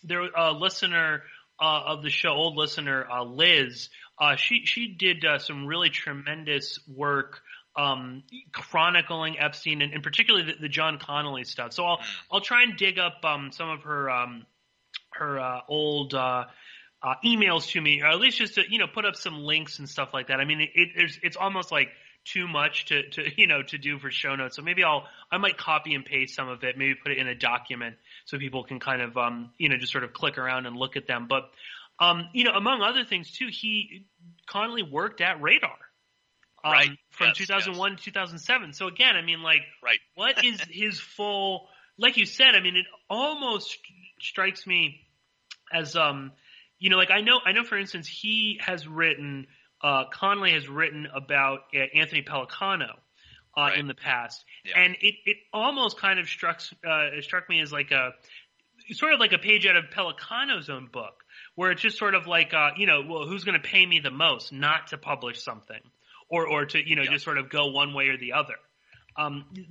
There, a listener of the show, old listener Liz, she did some really tremendous work chronicling Epstein and particularly the John Connolly stuff. So I'll try and dig up some of her old emails to me, or at least just to put up some links and stuff like that. I mean, it's almost like too much to do for show notes. So maybe I might copy and paste some of it, maybe put it in a document so people can kind of just sort of click around and look at them. But among other things too, Connolly worked at Radar. From 2001 to 2007. So again, I mean, what is his full? Like you said, I mean, it almost strikes me as I know, for instance, Connolly has written about Anthony Pellicano in the past, and it almost kind of struck me as like sort of like a page out of Pellicano's own book, where it's just sort of like who's going to pay me the most not to publish something. Or to just sort of go one way or the other.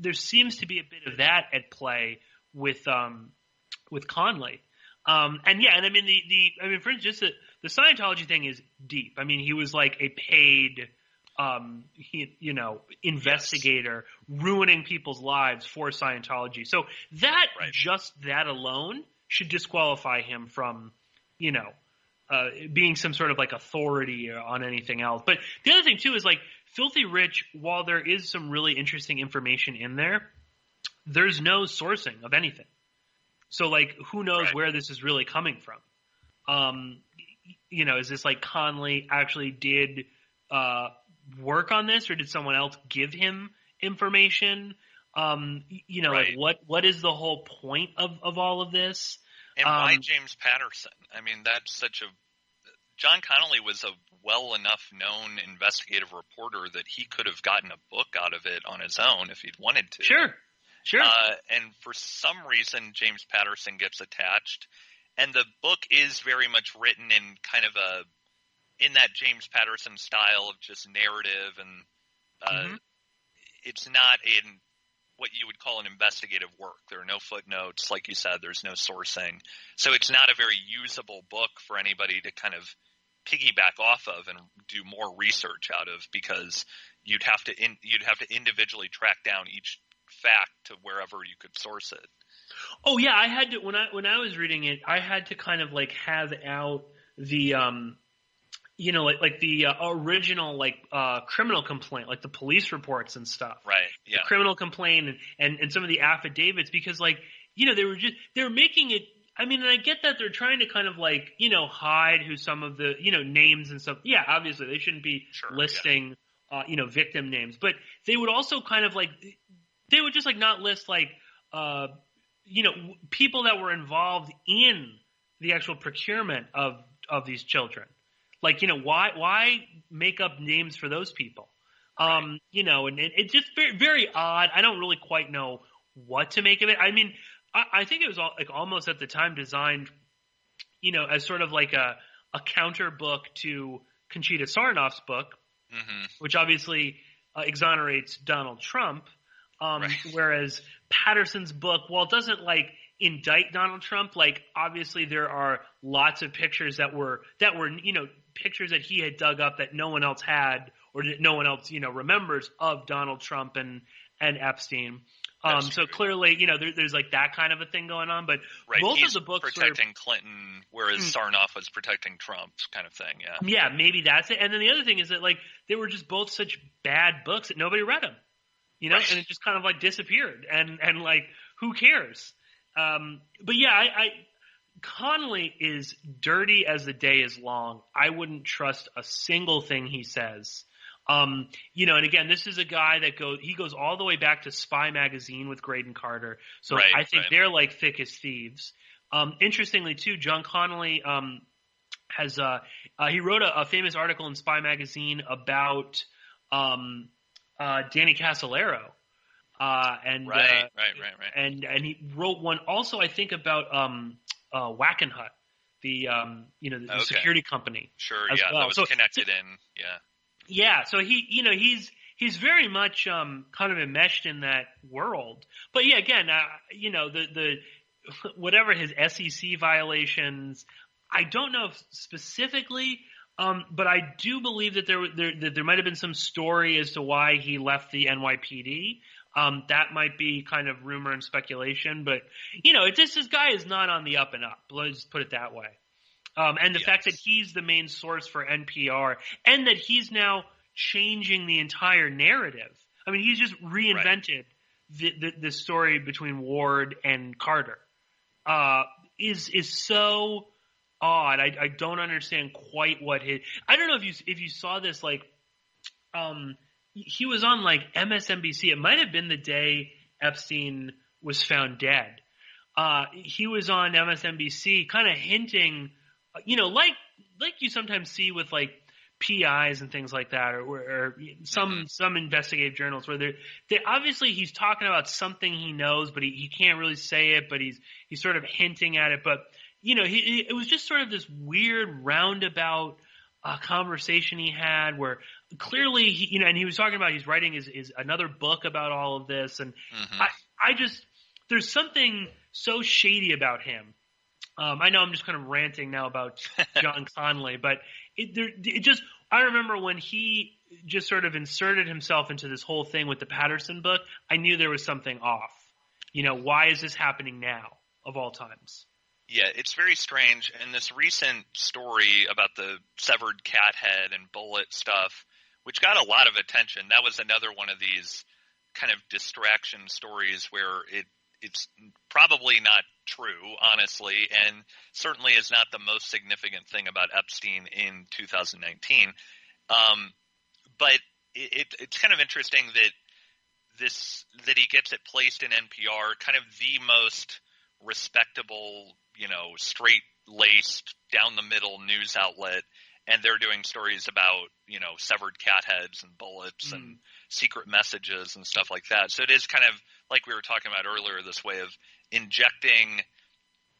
There seems to be a bit of that at play with Connolly, for instance, just the Scientology thing is deep. I mean, he was like a paid, investigator, ruining people's lives for Scientology. So just that alone should disqualify him from, being some sort of like authority on anything else. But the other thing too is like Filthy Rich, while there is some really interesting information in there, there's no sourcing of anything. So like, who knows where this is really coming from? Is this like Connolly actually did work on this, or did someone else give him information? Like what is the whole point of all of this? And why James Patterson? I mean, John Connolly was a well enough known investigative reporter that he could have gotten a book out of it on his own if he'd wanted to. Sure. And for some reason, James Patterson gets attached, and the book is very much written in kind of in that James Patterson style of just narrative, and it's not in what you would call an investigative work. There are no footnotes, like you said. There's no sourcing, so it's not a very usable book for anybody to kind of piggyback off of and do more research out of, because you'd have to individually track down each fact to wherever you could source it. Oh yeah, I had to when I was reading it, I had to kind of like have out the like the original criminal complaint, like the police reports and stuff. Right. Yeah. The criminal complaint and some of the affidavits, because they were making it. I mean, and I get that they're trying to kind of hide who some of the names and stuff. Yeah, obviously they shouldn't be listing victim names, but they would also kind of they would just not list people that were involved in the actual procurement of these children. Why make up names for those people? Right. And it's just very, very odd. I don't really quite know what to make of it. I mean, I think it was almost at the time designed, as sort of like a counter book to Conchita Sarnoff's book, which obviously exonerates Donald Trump. Whereas Patterson's book, while it doesn't indict Donald Trump, obviously there are lots of pictures that were pictures that he had dug up that no one else had, or that no one else remembers, of Donald Trump and Epstein. So clearly, there's that kind of a thing going on. But both He's of the books protecting Clinton, whereas Sarnoff was protecting Trump, kind of thing. Yeah. Yeah, maybe that's it. And then the other thing is that they were just both such bad books that nobody read them. And it just kind of disappeared, and who cares? But yeah, Connolly is dirty as the day is long. I wouldn't trust a single thing he says. And again, this is a guy that goes all the way back to Spy Magazine with Graydon Carter. So I think they're thick as thieves. Interestingly too, John Connolly has he wrote a famous article in Spy Magazine about Danny Casolaro. And he wrote one also, I think, about Wackenhut, the the security company. Sure, yeah, well. That was connected in, yeah. Yeah, so he's very much kind of enmeshed in that world. But yeah, again, the whatever his SEC violations, I don't know if specifically. But I do believe that there might have been some story as to why he left the NYPD. That might be kind of rumor and speculation, but this guy is not on the up and up. Let's put it that way. And the fact that he's the main source for NPR, and that he's now changing the entire narrative. I mean, he's just reinvented the story between Ward and Carter. Is so odd. I don't understand quite what I don't know if you saw this, he was on MSNBC. It might have been the day Epstein was found dead. He was on MSNBC kind of hinting, like you sometimes see with PIs and things like that, or some investigative journals where they obviously he's talking about something he knows, but he can't really say it, but he's sort of hinting at it. But it was just sort of this weird roundabout conversation he had where clearly and he was talking about he's writing his another book about all of this, and I just there's something so shady about him. I know I'm just kind of ranting now about John Connolly, but I remember when he just sort of inserted himself into this whole thing with the Patterson book, I knew there was something off. Why is this happening now of all times? Yeah, it's very strange. And this recent story about the severed cat head and bullet stuff, which got a lot of attention, that was another one of these kind of distraction stories where it's probably not true, honestly, and certainly is not the most significant thing about Epstein in 2019. But it's kind of interesting that he gets it placed in NPR, kind of the most respectable, straight-laced, down-the-middle news outlet, and they're doing stories about, severed cat heads and bullets and secret messages and stuff like that. So it is kind of, like we were talking about earlier, this way of injecting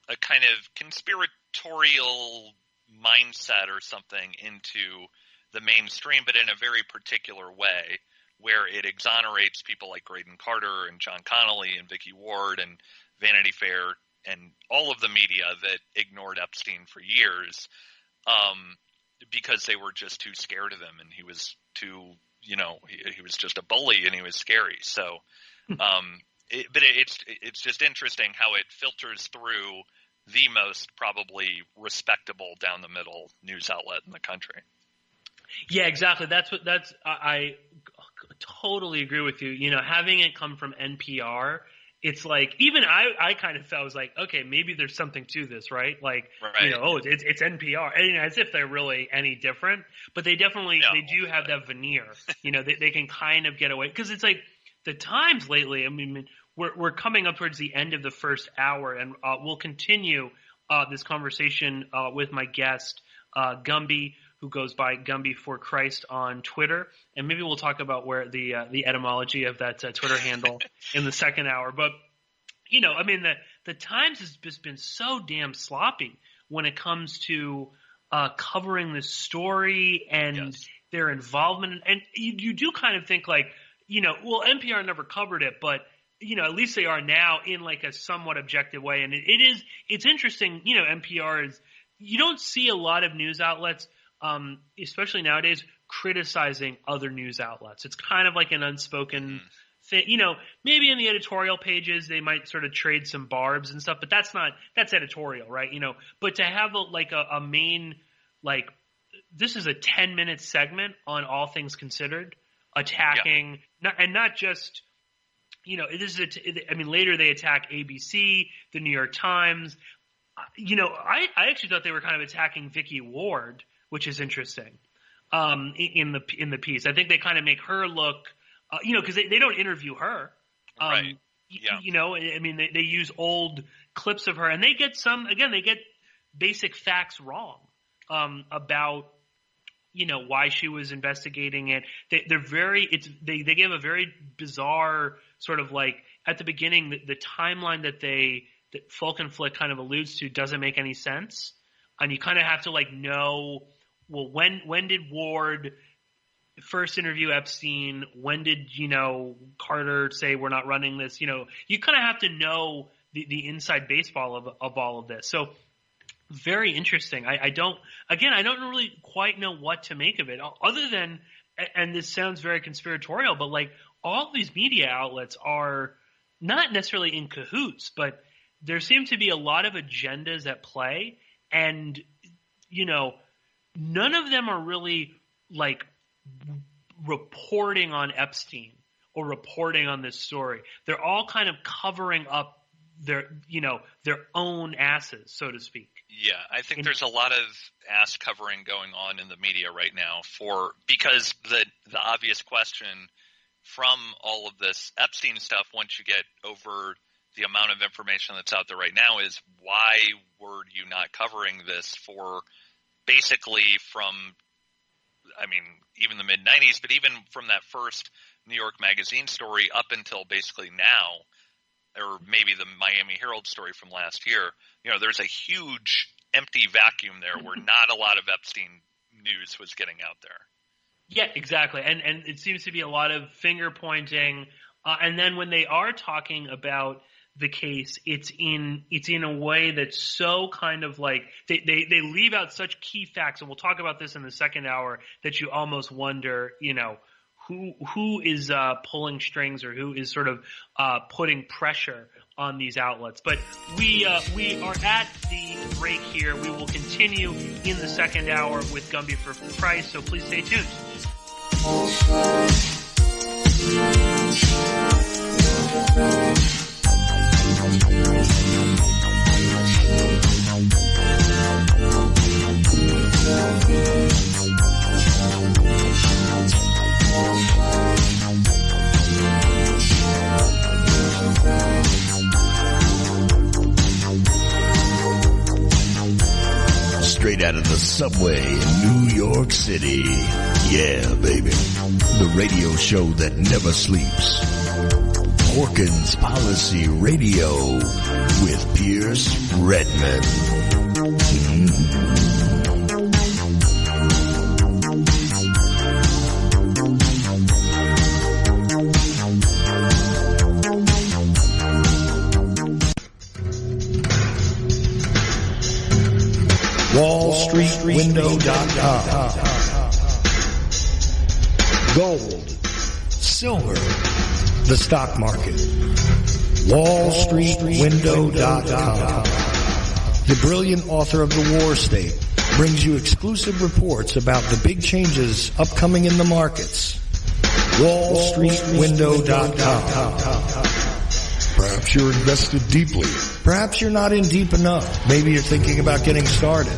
a kind of conspiratorial mindset or something into the mainstream, but in a very particular way, where it exonerates people like Graydon Carter and John Connolly and Vicky Ward and Vanity Fair and all of the media that ignored Epstein for years, because they were just too scared of him, and he was too, he was just a bully and he was scary. So, it's just interesting how it filters through the most probably respectable down the middle news outlet in the country. Yeah, exactly. I totally agree with you. Having it come from NPR, it's like, even I kind of felt, I was like, okay, maybe there's something to this, right? Like, right. It's NPR, and as if they're really any different, but they definitely, they do have that veneer, they can kind of get away. Cause it's like the Times lately, I mean, we're coming up towards the end of the first hour, and we'll continue this conversation with my guest, Gumby, who goes by Gumby4Christ on Twitter, and maybe we'll talk about where the etymology of that Twitter handle in the second hour. But I mean, the Times has just been so damn sloppy when it comes to covering this story and their involvement, and you do kind of think like, well, NPR never covered it, but at least they are now in like a somewhat objective way, and it's interesting. NPR is, you don't see a lot of news outlets, especially nowadays, criticizing other news outlets. It's kind of like an unspoken thing. Maybe in the editorial pages they might sort of trade some barbs and stuff, but that's editorial, right? But to have a main, like, this is a 10-minute segment on all things considered, attacking, not just, this is later they attack ABC, the New York Times. I actually thought they were kind of attacking Vicky Ward, which is interesting, in the piece. I think they kind of make her look, because they don't interview her. Right. They use old clips of her, and they get basic facts wrong about, why she was investigating it. They give a very bizarre sort of, like, at the beginning, the timeline that Fulk and Flick kind of alludes to doesn't make any sense. And you kind of have to, like, know, well, when did Ward first interview Epstein? When did, Carter say we're not running this? You kind of have to know the inside baseball of all of this. So very interesting. I don't really quite know what to make of it, other than, and this sounds very conspiratorial, but like, all these media outlets are not necessarily in cahoots, but there seem to be a lot of agendas at play, and none of them are really like reporting on Epstein or reporting on this story. They're all kind of covering up their own asses, so to speak. Yeah, I think there's a lot of ass covering going on in the media right now because the obvious question from all of this Epstein stuff, once you get over the amount of information that's out there right now, is why were you not covering this for basically from, even the mid-'90s, but even from that first New York Magazine story up until basically now, or maybe the Miami Herald story from last year, there's a huge empty vacuum there where not a lot of Epstein news was getting out there. Yeah, exactly. And it seems to be a lot of finger pointing. And then when they are talking about the case, it's in a way that's so kind of like they leave out such key facts, and we'll talk about this in the second hour, that you almost wonder, who is pulling strings, or who is sort of putting pressure on these outlets. But we are at the break here. We will continue in the second hour with Gumby4Christ, so please stay tuned. Straight out of the subway in New York City. Yeah, baby. The radio show that never sleeps. Porkins Policy Radio with Pierce Redmond. WallStreetWindow.com. gold, silver, the stock market, WallStreetWindow.com. The brilliant author of The War State brings you exclusive reports about the big changes upcoming in the markets. WallStreetWindow.com. Perhaps you're invested deeply. Perhaps you're not in deep enough. Maybe you're thinking about getting started.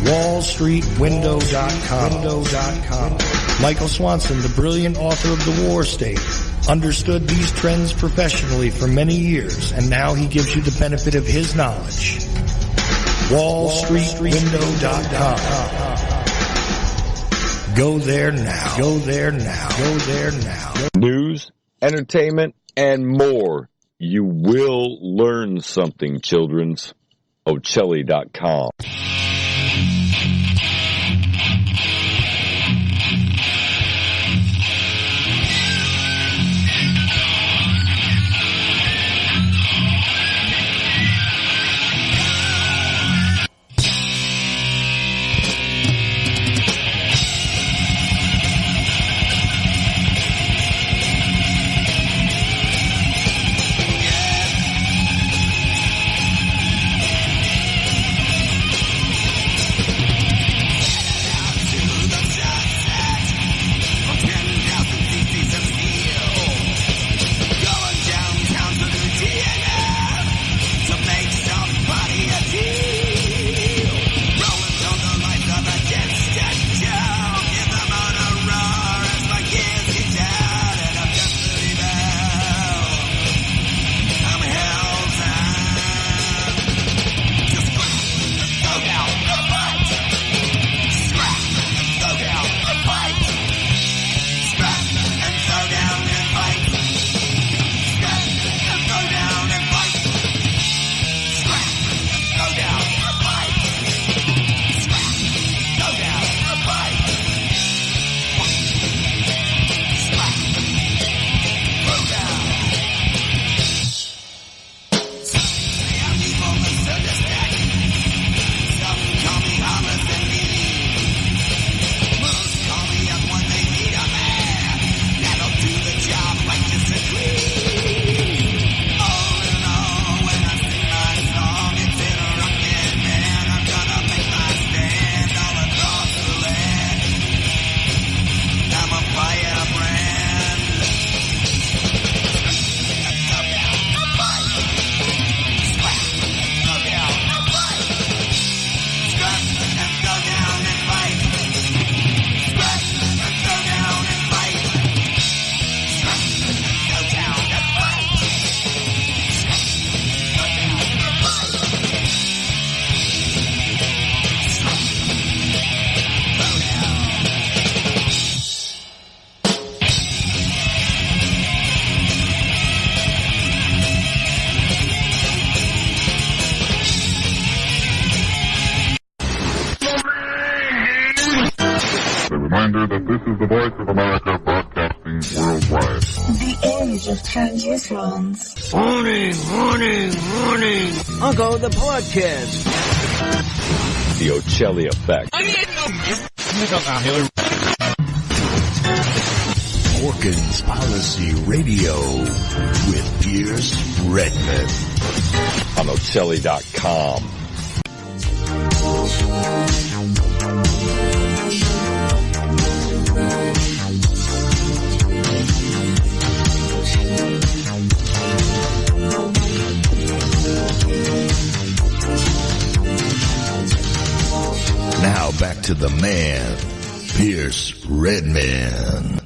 WallStreetWindow.com. Michael Swanson, the brilliant author of The War State, understood these trends professionally for many years, and now he gives you the benefit of his knowledge. WallStreetWindow.com. Go there now. Go there now. Go there now. News, entertainment, and more. You will learn something, children's. Ocelli.com. Reminder that this is the voice of America broadcasting worldwide. The age of transitions. Warning, warning, warning. Uncle, the podcast. The Ocelli Effect. Porkins Policy Radio with Pierce Redmond. On Ocelli.com. Now back to the man, Pierce Redmond.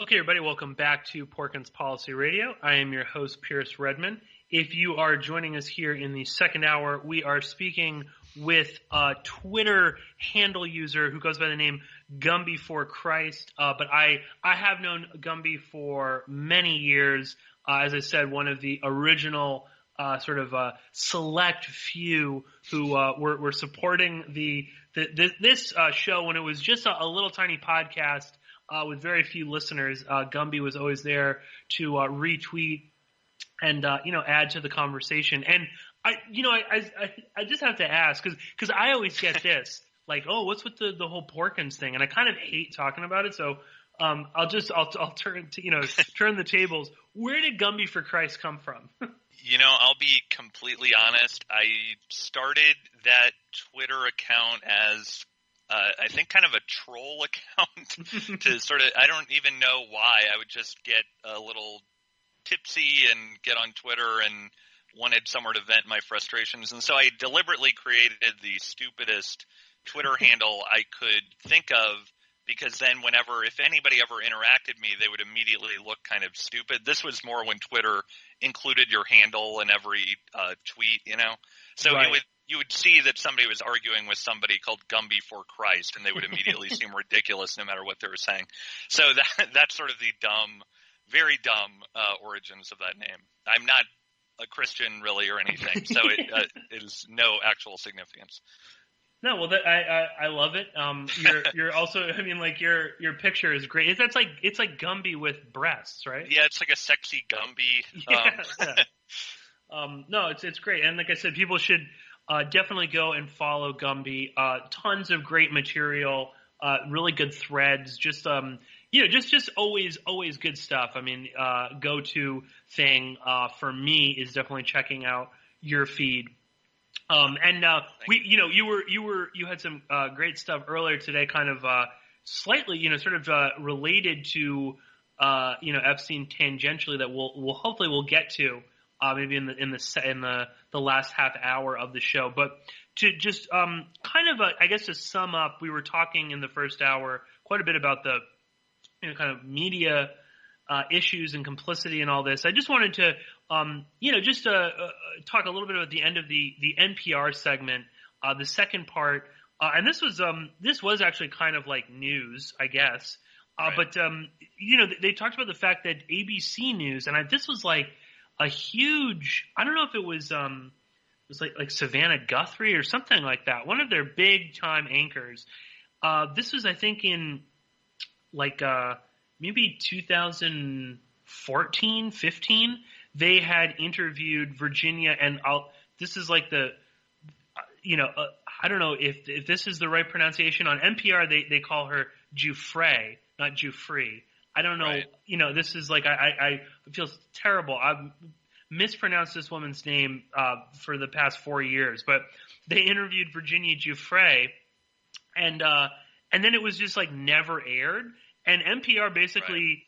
Okay, everybody, welcome back to Porkins Policy Radio. I am your host, Pierce Redmond. If you are joining us here in the second hour, we are speaking with a Twitter handle user who goes by the name Gumby4Christ. But I have known Gumby for many years. As I said, one of the original select few who were supporting this show when it was just a little tiny podcast with very few listeners. Gumby was always there to retweet and add to the conversation. And I just have to ask because I always get this like, oh, what's with the whole Porkins thing? And I kind of hate talking about it. So I'll turn the tables. Where did Gumby4Christ come from? I'll be completely honest. I started that Twitter account as I think kind of a troll account to sort of, I don't even know why. I would just get a little tipsy and get on Twitter and wanted somewhere to vent my frustrations. And so I deliberately created the stupidest Twitter handle I could think of, because then if anybody ever interacted me, they would immediately look kind of stupid. This was more when Twitter included your handle in every tweet, So right. you would see that somebody was arguing with somebody called Gumby4Christ, and they would immediately seem ridiculous no matter what they were saying. So that's sort of the very dumb origins of that name. I'm not a Christian really or anything, so it is no actual significance. No, well, I love it. You're also, your picture is great. It's like Gumby with breasts, right? Yeah, it's like a sexy Gumby. Yeah. No, it's great, and like I said, people should definitely go and follow Gumby. Tons of great material, really good threads. Just just always good stuff. Go-to thing for me is definitely checking out your feed. You had some great stuff earlier today, kind of slightly, related to Epstein tangentially that we'll hopefully get to maybe in the last half hour of the show. But to just to sum up, we were talking in the first hour quite a bit about the kind of media issues and complicity and all this. I just wanted to talk a little bit about the end of the NPR segment, the second part, and this was actually kind of like news, I guess. Right. But they talked about the fact that ABC News, and this was like a huge. I don't know if it was like Savannah Guthrie or something like that. One of their big time anchors. This was, I think, in like maybe 2014, 15. They had interviewed Virginia, and this is like the, I don't know if this is the right pronunciation. On NPR, they call her Giuffre, not Giuffre. I don't know. Right. This is like, I feel terrible. I've mispronounced this woman's name for the past 4 years, but they interviewed Virginia Giuffre, and then it was just like never aired. And NPR basically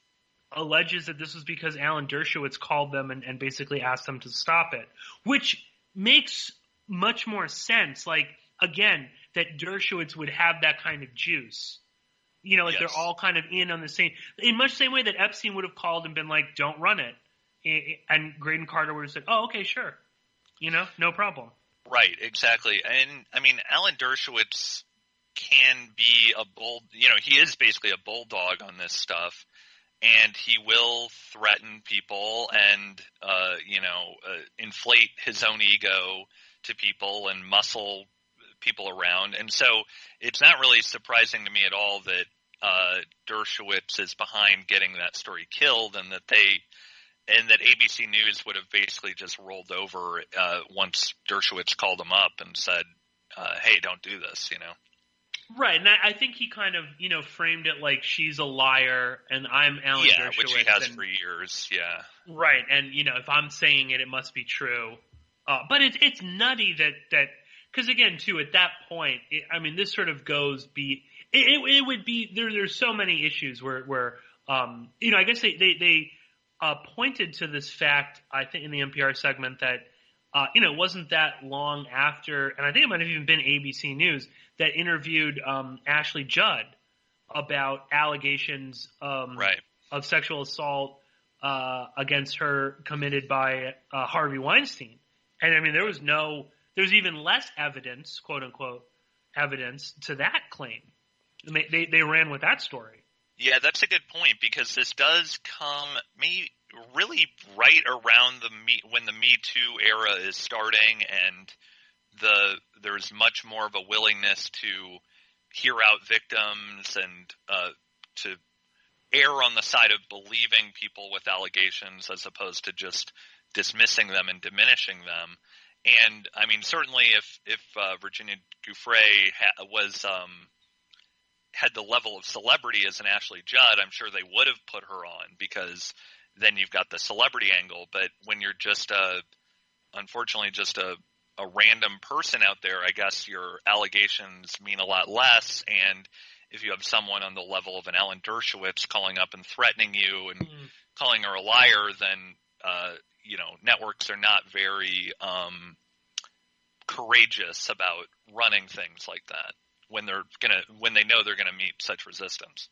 alleges that this was because Alan Dershowitz called them and basically asked them to stop it, which makes much more sense. Like, again, that Dershowitz would have that kind of juice. Yes. They're all kind of in on the same – in much the same way that Epstein would have called and been like, don't run it. And Graydon Carter would have said, oh, okay, sure. No problem. Right, exactly. And, Alan Dershowitz can be a bull – he is basically a bulldog on this stuff. And he will threaten people and, inflate his own ego to people and muscle people around. And so it's not really surprising to me at all that Dershowitz is behind getting that story killed, and that ABC News would have basically just rolled over once Dershowitz called him up and said, hey, don't do this, Right, and I think he kind of, framed it like she's a liar and I'm Alan Dershowitz. Yeah, which he has for years, yeah. Right, and, if I'm saying it, it must be true. But it's nutty that because, again, too, at that point, this sort of goes it would be, there's so many issues where I guess they pointed to this fact, I think, in the NPR segment that, it wasn't that long after, and I think it might have even been ABC News, that interviewed Ashley Judd about allegations of sexual assault against her committed by Harvey Weinstein. And there's even less evidence, quote unquote, evidence to that claim. They ran with that story. Yeah, that's a good point, because this does come really right around when the Me Too era is starting, and there's much more of a willingness to hear out victims and to err on the side of believing people with allegations as opposed to just dismissing them and diminishing them. And certainly if Virginia Giuffre had the level of celebrity as an Ashley Judd, I'm sure they would have put her on, because then you've got the celebrity angle. But when you're just unfortunately just a random person out there, I guess your allegations mean a lot less. And if you have someone on the level of an Alan Dershowitz calling up and threatening you and calling her a liar, then networks are not very courageous about running things like that when they know they're gonna meet such resistance.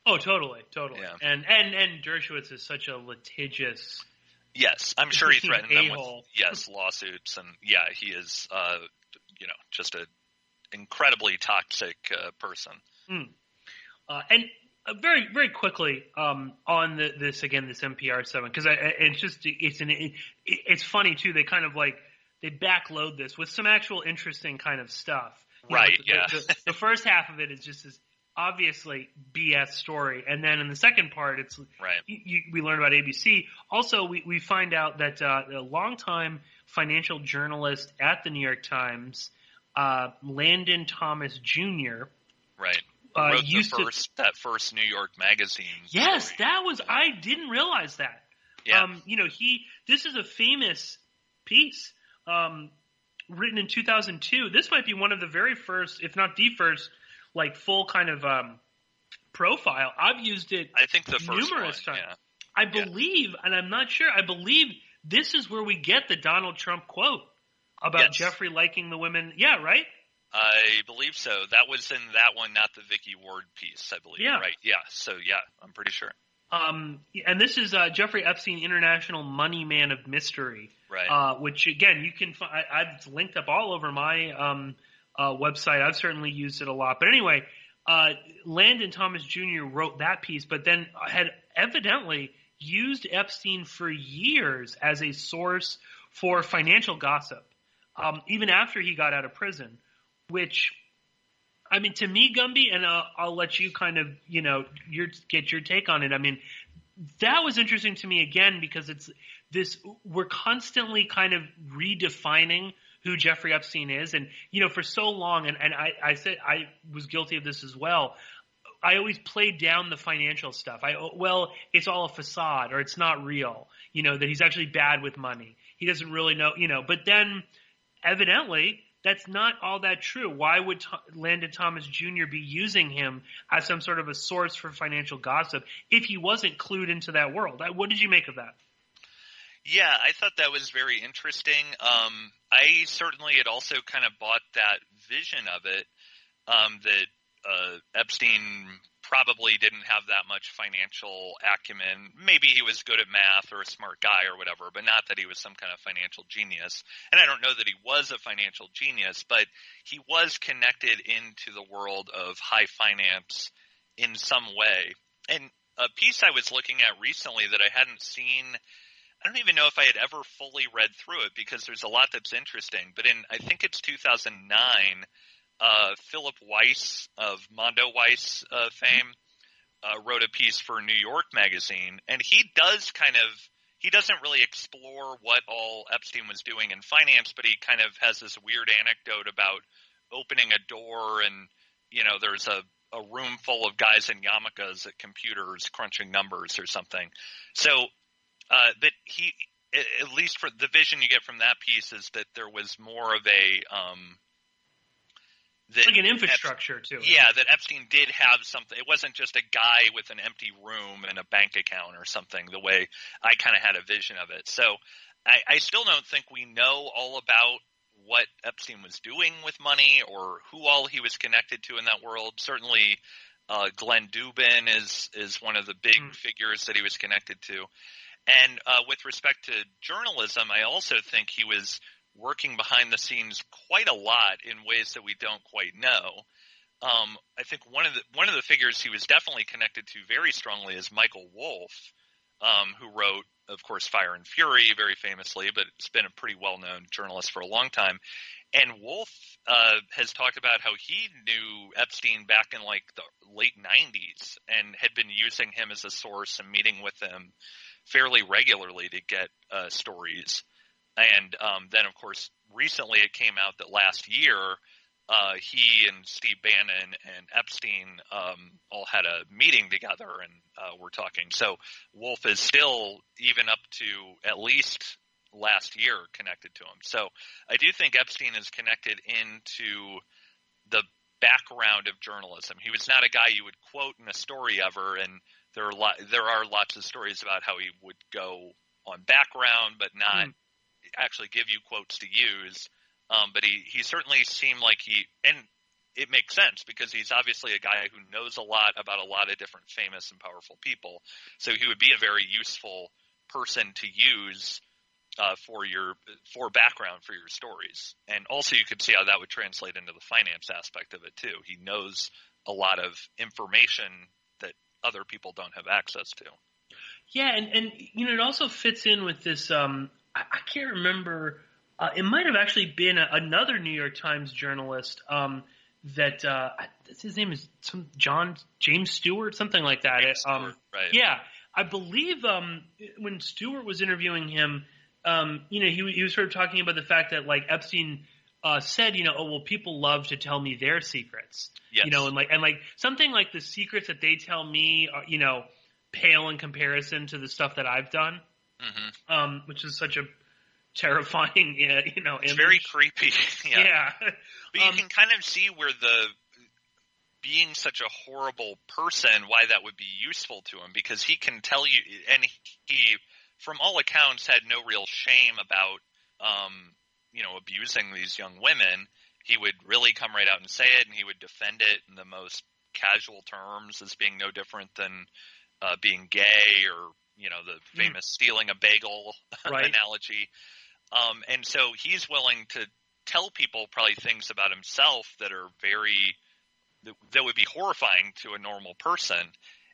Oh, totally. Yeah. And Dershowitz is such a litigious. Yes, I'm sure he threatened them a-hole. with lawsuits, and he is just an incredibly toxic person. And very, very quickly on this NPR 7, because it's funny too. They kind of they backload this with some actual interesting kind of stuff. Right. The first half of it is just this obviously BS story, and then in the second part, it's right. We learn about ABC. Also, we find out that a longtime financial journalist at the New York Times, Landon Thomas Jr. Right. Wrote that first New York Magazine. Yes, story. that was. I didn't realize that. Yeah. This is a famous piece, written in 2002. This might be one of the very first, if not the first, full kind of profile. I've used it. I think the first numerous one, times. Yeah. I believe, and I'm not sure. I believe this is where we get the Donald Trump quote about Jeffrey liking the women. Yeah, right. I believe so. That was in that one, not the Vicky Ward piece, I believe. Yeah. Right. Yeah. So, I'm pretty sure. And this is Jeffrey Epstein, International Money Man of Mystery. Right. Which, again, you can find. I've linked up all over my website. I've certainly used it a lot. But anyway, Landon Thomas Jr. wrote that piece, but then had evidently used Epstein for years as a source for financial gossip, even after he got out of prison. Which, I mean, to me, Gumby, and I'll let you kind of, get your take on it. I mean, that was interesting to me again because it's this. We're constantly kind of redefining who Jeffrey Epstein is, and for so long, and I said I was guilty of this as well. I always played down the financial stuff. It's all a facade, or it's not real. That he's actually bad with money. He doesn't really know. But then, evidently, that's not all that true. Why would Landon Thomas Jr. be using him as some sort of a source for financial gossip if he wasn't clued into that world? What did you make of that? Yeah, I thought that was very interesting. I certainly had also kind of bought that vision of it, that Epstein probably didn't have that much financial acumen. Maybe he was good at math or a smart guy or whatever, but not that he was some kind of financial genius. And I don't know that he was a financial genius, but he was connected into the world of high finance in some way. And a piece I was looking at recently that I hadn't seen, I don't even know if I had ever fully read through it because there's a lot that's interesting, but I think it's 2009, Philip Weiss of Mondo Weiss fame wrote a piece for New York Magazine, and he doesn't really explore what all Epstein was doing in finance, but he kind of has this weird anecdote about opening a door and, there's a room full of guys in yarmulkes at computers crunching numbers or something. So, but he, at least for the vision you get from that piece is that there was more of a like an infrastructure too. Yeah, that Epstein did have something. It wasn't just a guy with an empty room and a bank account or something, the way I kind of had a vision of it. So I still don't think we know all about what Epstein was doing with money or who all he was connected to in that world. Certainly Glenn Dubin is one of the big figures that he was connected to. And with respect to journalism, I also think he was working behind the scenes quite a lot in ways that we don't quite know. I think one of the figures he was definitely connected to very strongly is Michael Wolff, who wrote, of course, Fire and Fury very famously, but it's been a pretty well-known journalist for a long time. And Wolff has talked about how he knew Epstein back in the late 90s and had been using him as a source and meeting with him fairly regularly to get stories. And then, of course, recently it came out that last year he and Steve Bannon and Epstein all had a meeting together and were talking. So Wolf is still, even up to at least last year, connected to him. So I do think Epstein is connected into the background of journalism. He was not a guy you would quote in a story ever, and there are lots of stories about how he would go on background but not actually give you quotes to use. But he certainly seemed like and it makes sense because he's obviously a guy who knows a lot about a lot of different famous and powerful people. So he would be a very useful person to use for background for your stories. And also you could see how that would translate into the finance aspect of it too. He knows a lot of information that other people don't have access to. Yeah, and it also fits in with this. I can't remember. It might have actually been another New York Times journalist that his name is James Stewart, something like that. Stewart, right? Yeah, I believe when Stewart was interviewing him, he was sort of talking about the fact that like Epstein said, people love to tell me their secrets, yes. and something like the secrets that they tell me are, pale in comparison to the stuff that I've done, which is such a terrifying, it's image. Very creepy. Yeah. But you can kind of see where being such a horrible person, why that would be useful to him, because he can tell you, and he from all accounts had no real shame about, abusing these young women. He would really come right out and say it, and he would defend it in the most casual terms as being no different than being gay or, the famous stealing a bagel analogy. And so he's willing to tell people probably things about himself that are that would be horrifying to a normal person.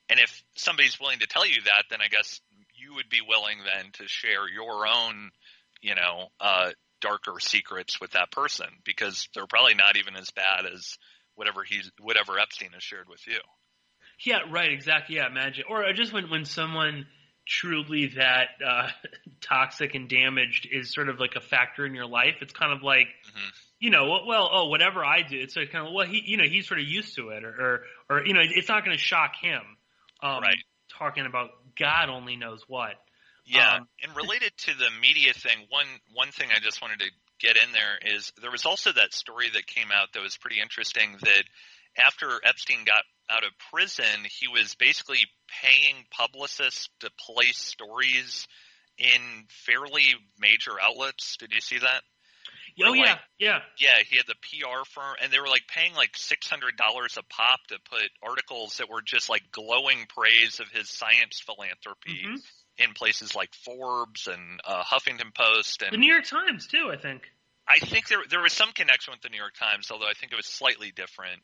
And if somebody's willing to tell you that, then I guess you would be willing then to share your own, darker secrets with that person, because they're probably not even as bad as whatever Epstein has shared with you. Yeah, right, exactly. Yeah, imagine. Or just when someone truly that toxic and damaged is sort of like a factor in your life, it's kind of like, whatever I do, it's like kind of, well, he's sort of used to it, or it's not going to shock him. Right. Talking about God only knows what. Yeah, and related to the media thing, one thing I just wanted to get in there is there was also that story that came out that was pretty interesting, that after Epstein got out of prison, he was basically paying publicists to place stories in fairly major outlets. Did you see that? Oh, yeah. Yeah, he had the PR firm, and they were paying $600 a pop to put articles that were just glowing praise of his science philanthropy in places like Forbes and Huffington Post. And the New York Times, too, I think. I think there was some connection with the New York Times, although I think it was slightly different.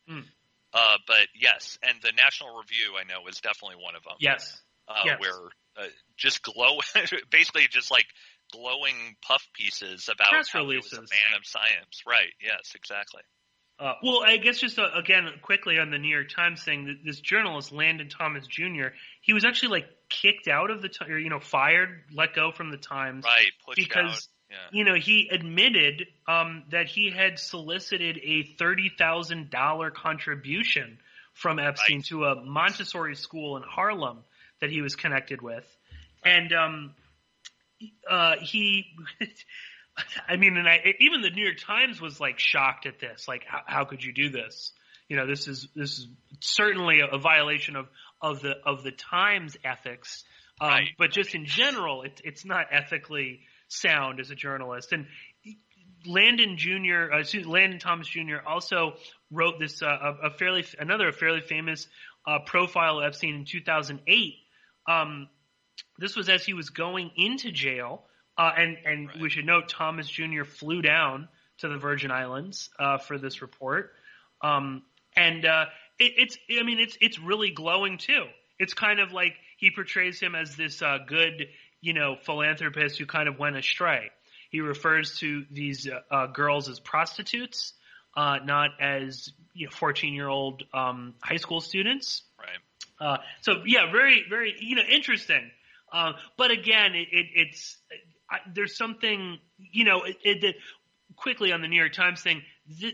But yes, and the National Review, I know, was definitely one of them. Yes. Where just basically just glowing puff pieces about press how releases. He was a man of science. Right, yes, exactly. Well, I guess just again quickly on the New York Times thing, this journalist Landon Thomas Jr., he was actually kicked out of the fired, let go from the Times, right? Pushed because out. Yeah. He admitted that he had solicited a $30,000 contribution from Epstein to a Montessori school in Harlem that he was connected with, and even the New York Times was shocked at this. How could you do this? This is certainly a violation of the Times ethics. But just in general, it's not ethically sound as a journalist. And Landon Thomas Jr. also wrote this another fairly famous profile of Epstein in 2008. This was as he was going into jail. And we should note Thomas Jr. flew down to the Virgin Islands for this report, it's really glowing too. It's kind of like he portrays him as this good, philanthropist who kind of went astray. He refers to these girls as prostitutes, not as 14-year-old high school students. Right. Very, very interesting. But again, it's. There's something, quickly on the New York Times thing,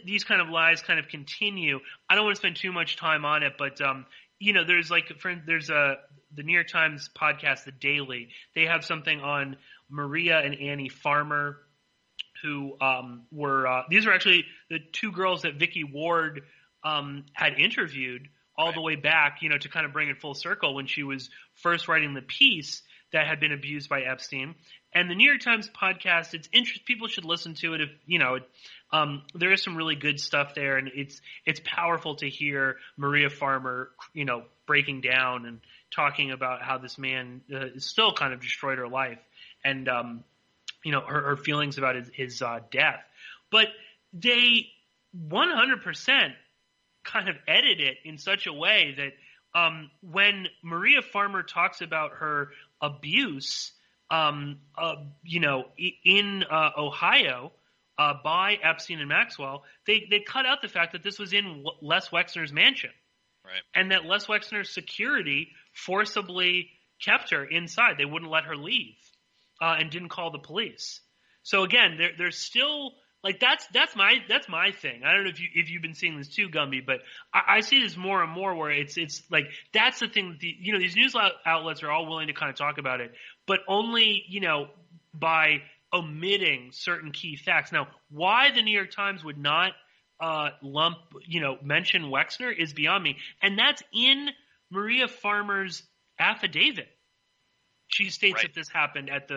these kind of lies kind of continue. I don't want to spend too much time on it, but there's the New York Times podcast, The Daily. They have something on Maria and Annie Farmer, who these were actually the two girls that Vicky Ward had interviewed all the way back, to kind of bring it full circle when she was first writing the piece that had been abused by Epstein. And the New York Times podcast, it's interesting. People should listen to it. If there is some really good stuff there, and it's powerful to hear Maria Farmer, breaking down and talking about how this man still kind of destroyed her life, and her feelings about his death. But they 100% kind of edit it in such a way that when Maria Farmer talks about her abuse, in Ohio by Epstein and Maxwell, they cut out the fact that this was in Les Wexner's mansion, right? And that Les Wexner's security forcibly kept her inside. They wouldn't let her leave, and didn't call the police. So again, there's still that's my thing. I don't know if you've been seeing this too, Gumby, but I see this more and more where it's like that's the thing. These news outlets are all willing to kind of talk about it, but only by omitting certain key facts. Now, why the New York Times would not mention Wexner is beyond me, and that's in Maria Farmer's affidavit. She states that this happened at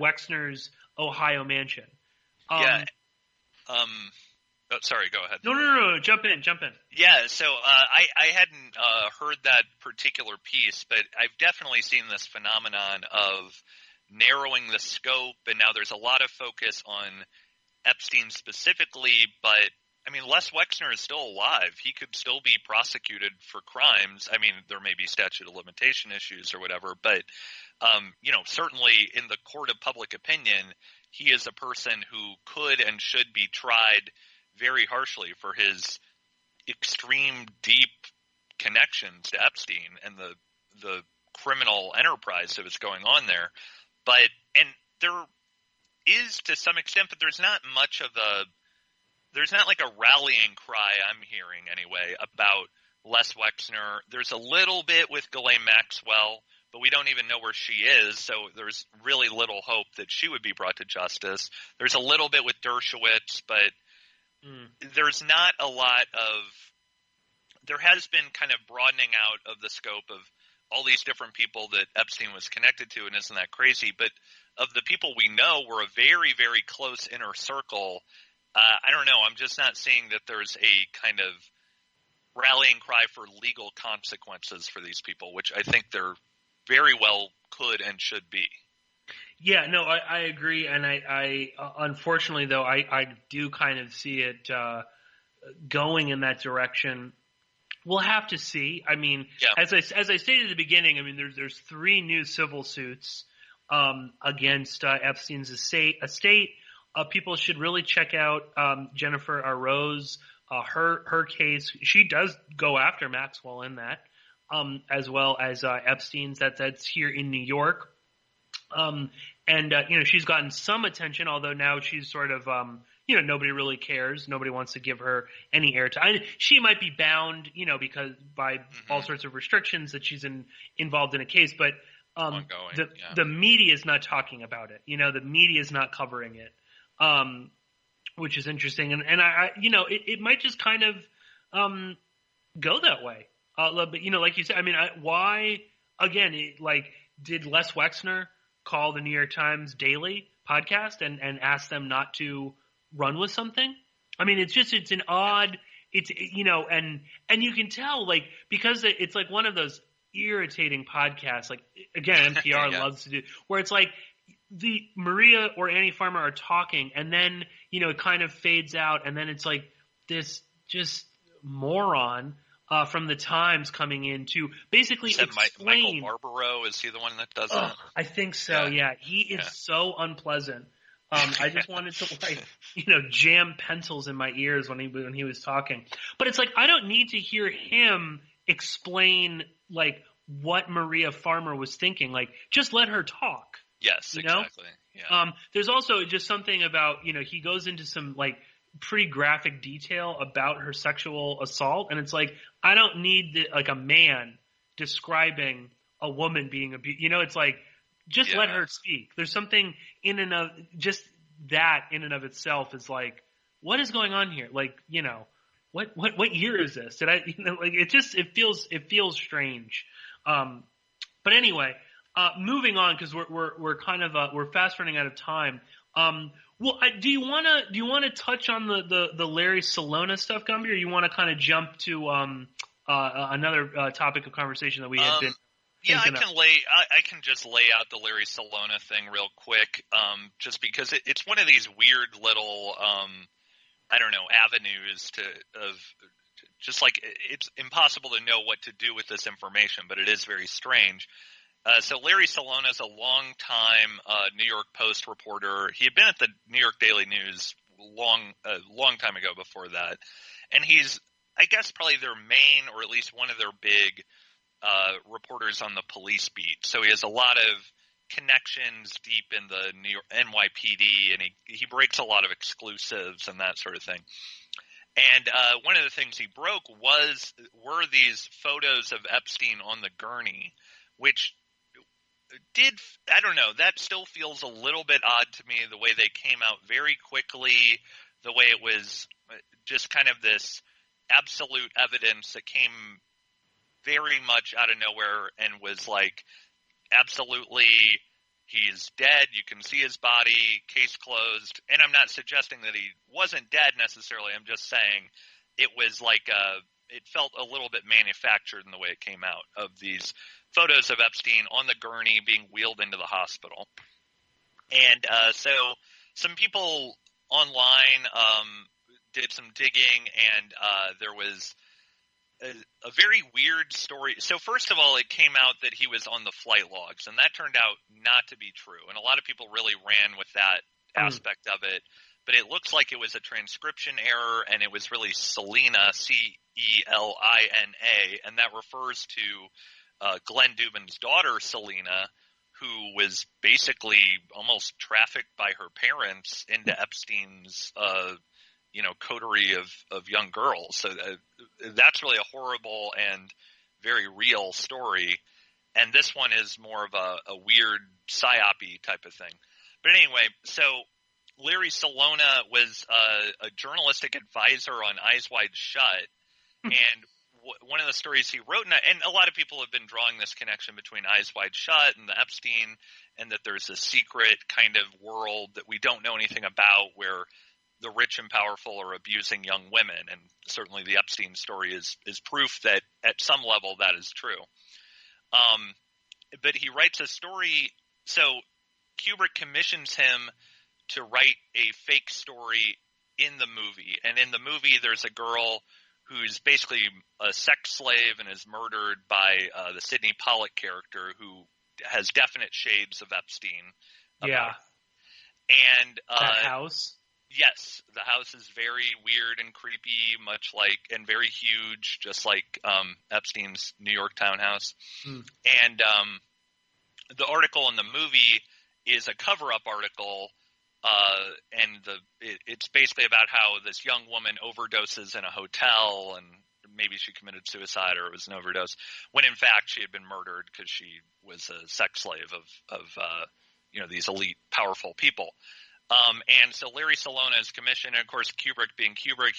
Wexner's Ohio mansion. Sorry, go ahead. No. Jump in. Yeah, so I hadn't heard that particular piece, but I've definitely seen this phenomenon of narrowing the scope, and now there's a lot of focus on Epstein specifically, but I mean, Les Wexner is still alive. He could still be prosecuted for crimes. I mean, there may be statute of limitation issues or whatever, but certainly in the court of public opinion, he is a person who could and should be tried very harshly for his extreme deep connections to Epstein and the criminal enterprise that was going on there. And there is to some extent, but there's not like a rallying cry I'm hearing anyway about Les Wexner. There's a little bit with Ghislaine Maxwell, but we don't even know where she is, so there's really little hope that she would be brought to justice. There's a little bit with Dershowitz, but there's not a lot of – there has been kind of broadening out of the scope of all these different people that Epstein was connected to, and isn't that crazy? But of the people we know, we're a very, very close inner circle. I don't know. I'm just not seeing that there's a kind of rallying cry for legal consequences for these people, which I think there very well could and should be. Yeah, no, I agree. And I unfortunately, though, I do kind of see it going in that direction. We'll have to see. I mean, as I stated at the beginning, I mean, there's 3 new civil suits against Epstein's estate. People should really check out Jennifer Arose, her case. She does go after Maxwell in that, as well as Epstein's. That's here in New York. She's gotten some attention, although now she's sort of, nobody really cares. Nobody wants to give her any airtime. She might be bound, because by all sorts of restrictions that she's involved in a case, but the media is not talking about it. The media is not covering it. Which is interesting, and I it might just kind of go that way. But like you said, I mean, why again? Did Les Wexner call the New York Times Daily podcast and ask them not to run with something? I mean, it's an odd. It's and you can tell because it's like one of those irritating podcasts. Like again, NPR loves to do where it's like. The Maria or Annie Farmer are talking, and then it kind of fades out, and then it's like this just moron from the Times coming in to basically explain. Michael Barbaro, is he the one that does that? I think so. Yeah, he is so unpleasant. I just wanted to jam pencils in my ears when he was talking. But it's like I don't need to hear him explain what Maria Farmer was thinking. Just let her talk. Yes, exactly. Yeah. There's also just something about, he goes into some pretty graphic detail about her sexual assault, and it's like, I don't need a man describing a woman being abused. It's like, just let her speak. There's something in and of just that in and of itself is like, what is going on here? Like, what year is this? Did I, like, it feels strange. But anyway, moving on, because we're kind of we're fast running out of time. Do you want to touch on the Larry Celona stuff, Gumby, or you want to kind of jump to another topic of conversation that we had been? Yeah, I can just lay out the Larry Celona thing real quick, just because it's one of these weird little avenues just like it's impossible to know what to do with this information, but it is very strange. So Larry Celona is a long-time New York Post reporter. He had been at the New York Daily News a long time ago before that, and he's, I guess, probably their main, or at least one of their big reporters on the police beat. So he has a lot of connections deep in the New York NYPD, and he breaks a lot of exclusives and that sort of thing. And one of the things he broke were these photos of Epstein on the gurney, which that still feels a little bit odd to me, the way they came out very quickly, the way it was just kind of this absolute evidence that came very much out of nowhere and was like, absolutely, he's dead, you can see his body, case closed. And I'm not suggesting that he wasn't dead necessarily, I'm just saying it was like it felt a little bit manufactured in the way it came out, of these photos of Epstein on the gurney being wheeled into the hospital. And so some people online did some digging, and there was a very weird story. So first of all, it came out that he was on the flight logs, and that turned out not to be true. And a lot of people really ran with that aspect of it. But it looks like it was a transcription error, and it was really Celina, Celina, and that refers to Glenn Dubin's daughter, Celina, who was basically almost trafficked by her parents into Epstein's coterie of young girls. So that's really a horrible and very real story. And this one is more of a weird psyop-y type of thing. But anyway, so Larry Celona was a journalistic advisor on Eyes Wide Shut. And one of the stories he wrote, and a lot of people have been drawing this connection between Eyes Wide Shut and the Epstein, and that there's a secret kind of world that we don't know anything about where the rich and powerful are abusing young women. And certainly the Epstein story is proof that at some level that is true. But he writes a story. So Kubrick commissions him to write a fake story in the movie. And in the movie, there's a girl who's basically a sex slave and is murdered by the Sidney Pollack character, who has definite shades of Epstein. Yeah. And that house? Yes. The house is very weird and creepy, and very huge, just like Epstein's New York townhouse. And the article in the movie is a cover-up article, and it's basically about how this young woman overdoses in a hotel, and maybe she committed suicide or it was an overdose, when in fact she had been murdered because she was a sex slave of these elite, powerful people. And so Larry Celona is commissioned, and of course Kubrick being Kubrick,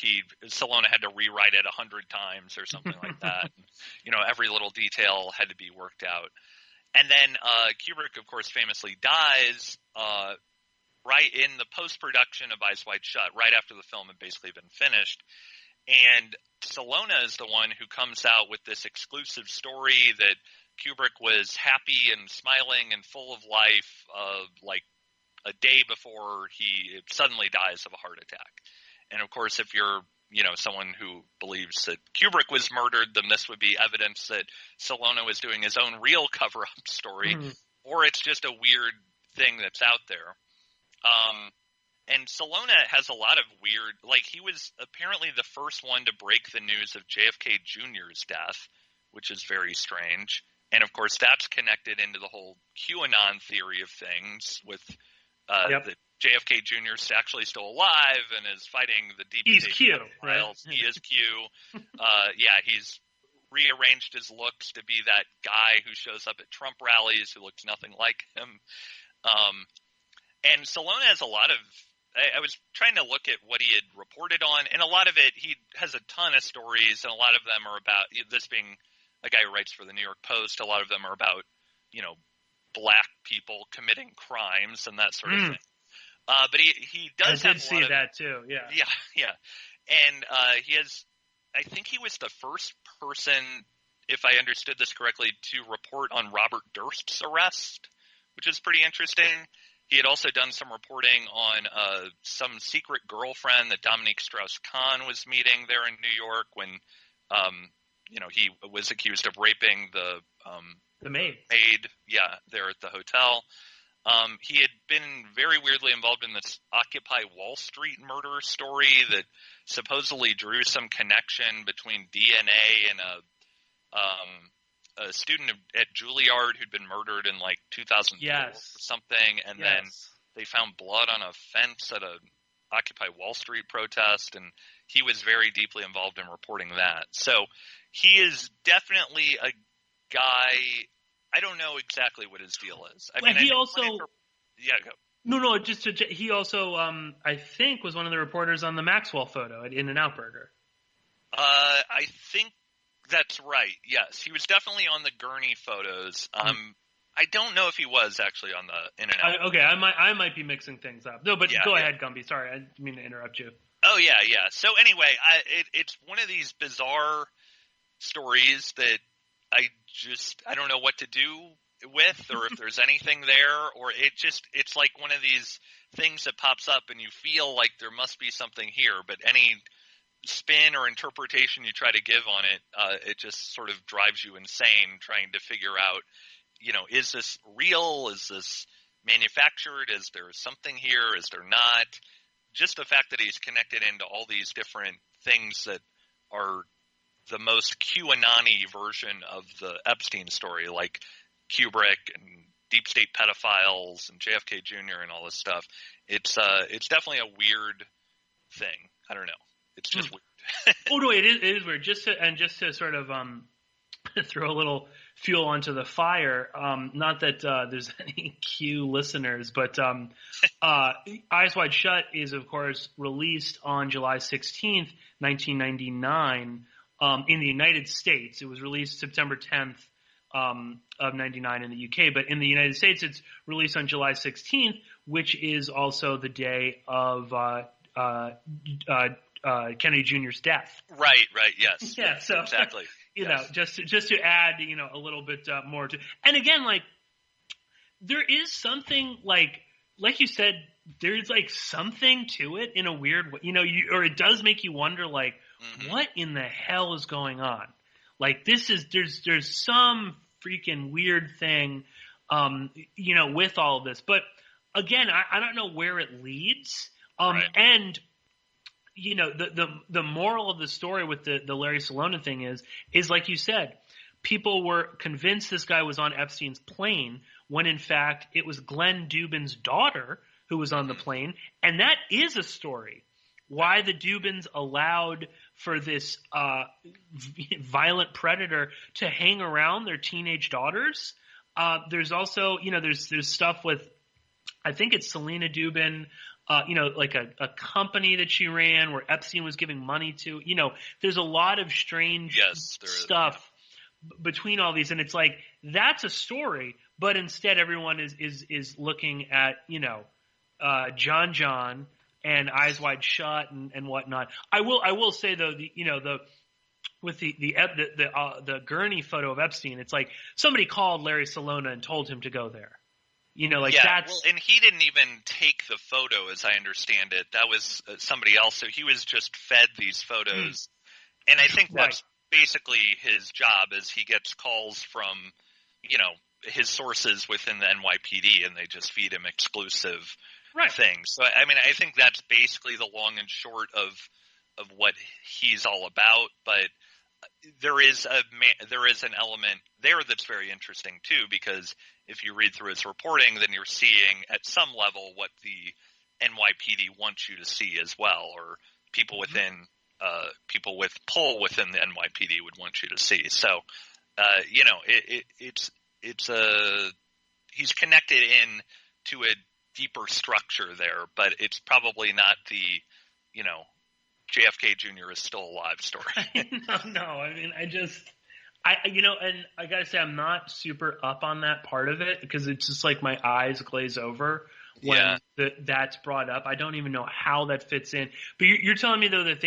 Celona had to rewrite it 100 times or something like that. Every little detail had to be worked out. And then Kubrick, of course, famously dies right in the post-production of Eyes Wide Shut, right after the film had basically been finished. And Celona is the one who comes out with this exclusive story that Kubrick was happy and smiling and full of life, like a day before he suddenly dies of a heart attack. And of course, if you're someone who believes that Kubrick was murdered, then this would be evidence that Celona was doing his own real cover-up story, or it's just a weird thing that's out there. And Celona has a lot of weird, he was apparently the first one to break the news of JFK Jr.'s death, which is very strange. And of course, that's connected into the whole QAnon theory of things with the JFK Jr. is actually still alive and is fighting the deep He's state Q, trials. right? He is Q. He's rearranged his looks to be that guy who shows up at Trump rallies who looks nothing like him. And Celona has a lot of – I was trying to look at what he had reported on, and a lot of it – he has a ton of stories, and a lot of them are about – this being a guy who writes for the New York Post, a lot of them are about, black people committing crimes and that sort of thing. But he does have a lot of – I did see that too, yeah. Yeah. And he has – I think he was the first person, if I understood this correctly, to report on Robert Durst's arrest, which is pretty interesting. He had also done some reporting on some secret girlfriend that Dominique Strauss-Kahn was meeting there in New York when, he was accused of raping the maid. There at the hotel. He had been very weirdly involved in this Occupy Wall Street murder story that supposedly drew some connection between DNA and a student at Juilliard who'd been murdered in 2004 or something, and then they found blood on a fence at a Occupy Wall Street protest, and he was very deeply involved in reporting that. So he is definitely a guy. I don't know exactly what his deal is. He also I think was one of the reporters on the Maxwell photo at In-N-Out Burger. I think that's right. Yes, he was definitely on the Gurney photos. I don't know if he was actually on the In-N-Out. Okay, I might be mixing things up. No, but go ahead, Gumby. Sorry, I didn't mean to interrupt you. Oh yeah. So anyway, it's one of these bizarre stories that I don't know what to do with, or if there's anything there, or it's like one of these things that pops up and you feel like there must be something here, but any spin or interpretation you try to give on it, it just sort of drives you insane trying to figure out, is this real? Is this manufactured? Is there something here? Is there not? Just the fact that he's connected into all these different things that are the most QAnon-y version of the Epstein story, like Kubrick and deep state pedophiles and JFK Jr. and all this stuff. It's definitely a weird thing. I don't know. It's just weird. Oh no, it is weird. Just to sort of throw a little fuel onto the fire. Not that there's any Q listeners, but Eyes Wide Shut is of course released on July 16th, 1999. In the United States. It was released September 10th of 99 in the UK, but in the United States it's released on July 16th, which is also the day of Kennedy Jr.'s death. Right, yes. Yeah, so exactly. Just to add, a little bit more to, and again, there is something like you said, there's something to it in a weird way, or it does make you wonder, what in the hell is going on? There's some freaking weird thing, with all of this. But again, I don't know where it leads. Right. And the moral of the story with the Larry Celona thing is like you said, people were convinced this guy was on Epstein's plane when in fact it was Glenn Dubin's daughter who was on the plane, and that is a story. Why the Dubins allowed for this violent predator to hang around their teenage daughters. There's also, there's stuff with, I think it's Selena Dubin, a company that she ran where Epstein was giving money to. There's a lot of strange stuff between all these, and it's that's a story, but instead everyone is looking at John and Eyes Wide Shut and whatnot. I will say though, with the Gurney photo of Epstein, it's somebody called Larry Celona and told him to go there. That's. Well, and he didn't even take the photo, as I understand it. That was somebody else. So he was just fed these photos, and I think that's basically his job. Is he gets calls from, his sources within the NYPD, and they just feed him exclusive things. So I think that's basically the long and short of what he's all about. But there is an element there that's very interesting too, because if you read through his reporting, then you're seeing at some level what the NYPD wants you to see as well, or people within people with pull within the NYPD would want you to see. So, he's connected in to a deeper structure there, but it's probably not the, JFK Jr. is still alive story. No. I mean, and I gotta say, I'm not super up on that part of it because it's just like my eyes glaze over when that's brought up. I don't even know how that fits in. But you're telling me though that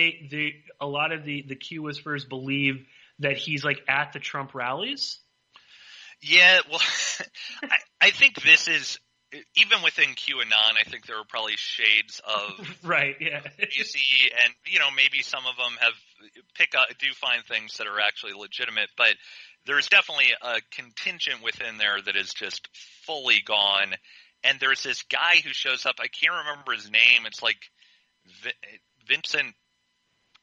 a lot of the Q whisperers believe that he's like at the Trump rallies. Yeah, well, I think this is. Even within QAnon, I think there are probably shades of right, yeah, easy, and maybe some of them do find things that are actually legitimate, but there's definitely a contingent within there that is just fully gone. And there's this guy who shows up. I can't remember his name. It's like Vincent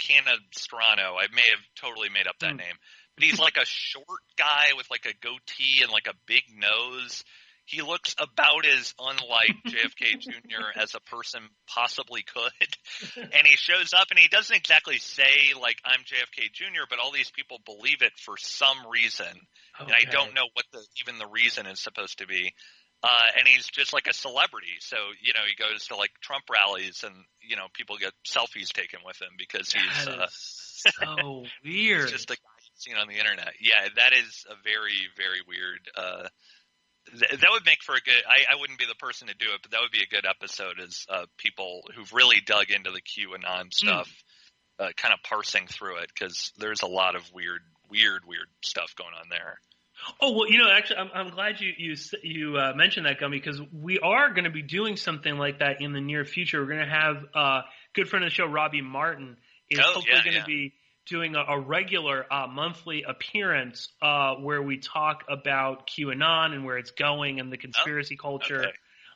Canestrano. I may have totally made up that name, but he's like a short guy with like a goatee and like a big nose. He looks about as unlike JFK Jr. as a person possibly could. And he shows up and he doesn't exactly say, like, I'm JFK Jr., but all these people believe it for some reason. Okay. And I don't know what even the reason is supposed to be. And he's just like a celebrity. So, he goes to, like, Trump rallies and, people get selfies taken with him because he's so weird. He's just a guy you've seen on the internet. Yeah, that is a very, very weird that would make for a good – I wouldn't be the person to do it, but that would be a good episode is people who've really dug into the QAnon stuff kind of parsing through it because there's a lot of weird stuff going on there. Oh, well, actually, I'm glad you mentioned that, Gumby, because we are going to be doing something like that in the near future. We're going to have a good friend of the show, Robbie Martin, is hopefully going to be doing a regular monthly appearance where we talk about QAnon and where it's going and the conspiracy culture. Okay.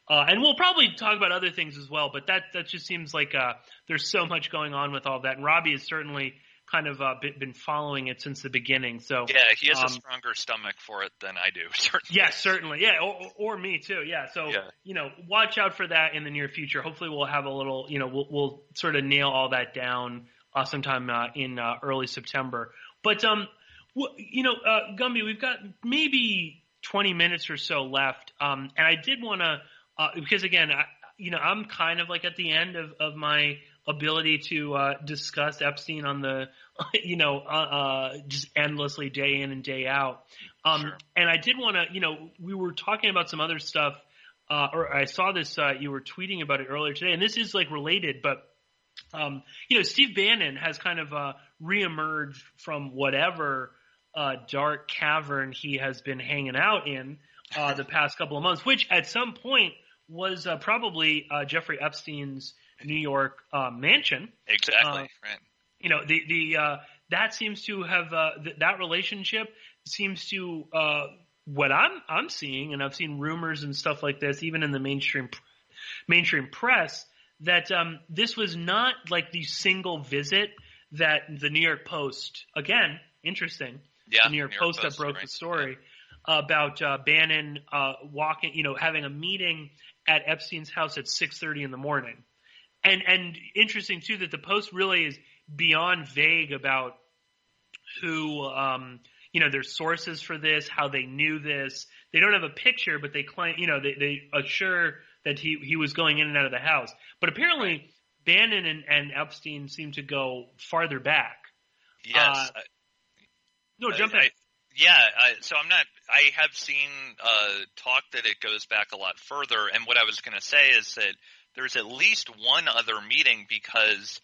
And we'll probably talk about other things as well, but that just seems like there's so much going on with all that. And Robbie has certainly kind of been following it since the beginning. So yeah, he has a stronger stomach for it than I do. Certainly. Yeah, certainly. Yeah, or me too. Yeah. So watch out for that in the near future. Hopefully, we'll have a little. We'll sort of nail all that down sometime in early September. But Gumby, we've got maybe 20 minutes or so left, and I did want to because again, I'm kind of like at the end of my ability to discuss Epstein on the, just endlessly day in and day out. Sure. And I did want to, we were talking about some other stuff, or I saw this, you were tweeting about it earlier today, and this is like related, but, Steve Bannon has kind of reemerged from whatever dark cavern he has been hanging out in the past couple of months, which at some point was probably Jeffrey Epstein's New York mansion. Exactly. Right. That seems to have that relationship seems to what I'm seeing, and I've seen rumors and stuff like this, even in the mainstream press, that this was not like the single visit that the New York Post, again, interesting. Yeah, the New York Post that broke the story about Bannon walking, having a meeting at Epstein's house at 6:30 in the morning. And interesting, too, that the Post really is beyond vague about who, their sources for this, how they knew this. They don't have a picture, but they claim, they assure that he was going in and out of the house. But apparently Bannon and Epstein seem to go farther back. Yes. Jump in. So I have seen talk that it goes back a lot further. And what I was going to say is that there's at least one other meeting because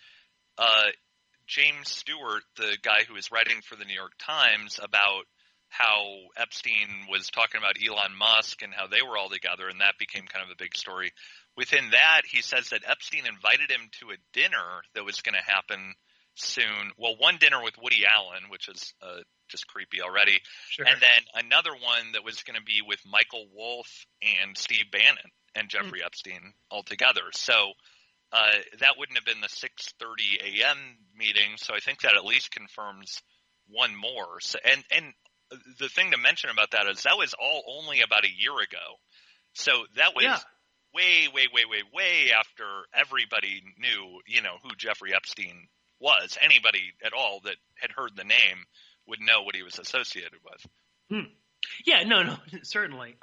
James Stewart, the guy who was writing for the New York Times about how Epstein was talking about Elon Musk and how they were all together, and that became kind of a big story. Within that, he says that Epstein invited him to a dinner that was going to happen soon. Well, one dinner with Woody Allen, which is just creepy already. Sure. And then another one that was going to be with Michael Wolff and Steve Bannon and Jeffrey Epstein all together. So that wouldn't have been the 6:30 a.m. meeting. So I think that at least confirms one more. So, and the thing to mention about that is that was all only about a year ago. So that was way after everybody knew, who Jeffrey Epstein was. Anybody at all that had heard the name would know what he was associated with. Yeah, no, certainly.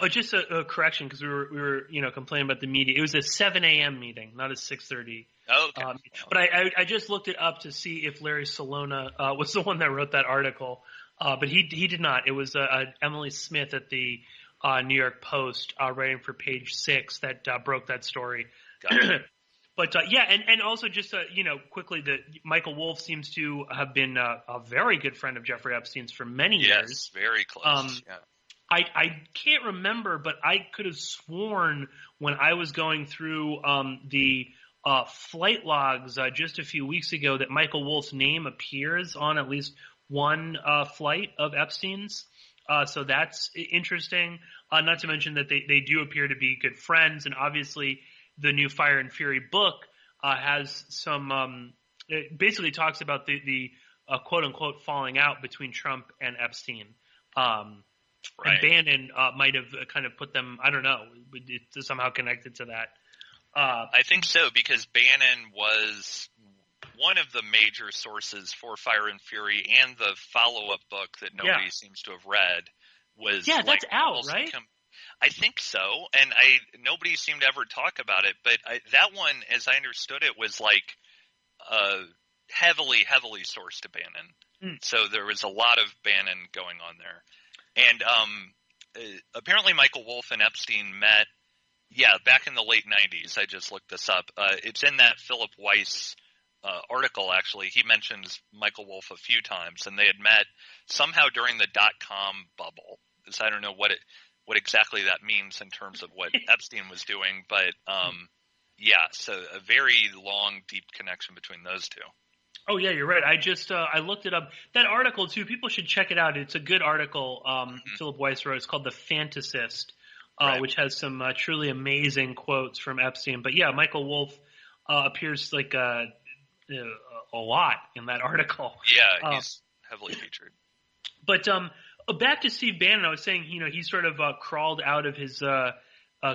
Just a correction, because we were complaining about the media. It was a 7 a.m. meeting, not a 6:30. Oh, okay. But I just looked it up to see if Larry Celona was the one that wrote that article. But he did not. It was Emily Smith at the New York Post writing for Page 6 that broke that story. Gotcha. But and also just quickly, that Michael Wolff seems to have been a very good friend of Jeffrey Epstein's for many years. Yes, very close. I can't remember, but I could have sworn when I was going through the flight logs just a few weeks ago that Michael Wolff's name appears on at least one flight of Epstein's. So that's interesting. Not to mention that they do appear to be good friends, and obviously the new Fire and Fury book has some it basically talks about the quote-unquote falling out between Trump and Epstein. And Bannon might have kind of put them, I don't know, it's somehow connected to that. I think so, because Bannon was one of the major sources for Fire and Fury, and the follow-up book that nobody seems to have read was that's out, right? I think so, and nobody seemed to ever talk about it, but that one, as I understood it, was heavily sourced to Bannon. So there was a lot of Bannon going on there. And apparently Michael Wolff and Epstein met, back in the late 90s. I just looked this up. It's in that Philip Weiss article, actually. He mentions Michael Wolff a few times, and they had met somehow during the .com bubble. So I don't know what exactly that means in terms of what Epstein was doing, but so a very long, deep connection between those two. Oh yeah, you're right. I just I looked it up. That article too. People should check it out. It's a good article. Philip Weiss wrote. It's called "The Fantasist," which has some truly amazing quotes from Epstein. But yeah, Michael Wolff appears like a lot in that article. Yeah, he's heavily featured. But back to Steve Bannon. I was saying, he sort of crawled out of his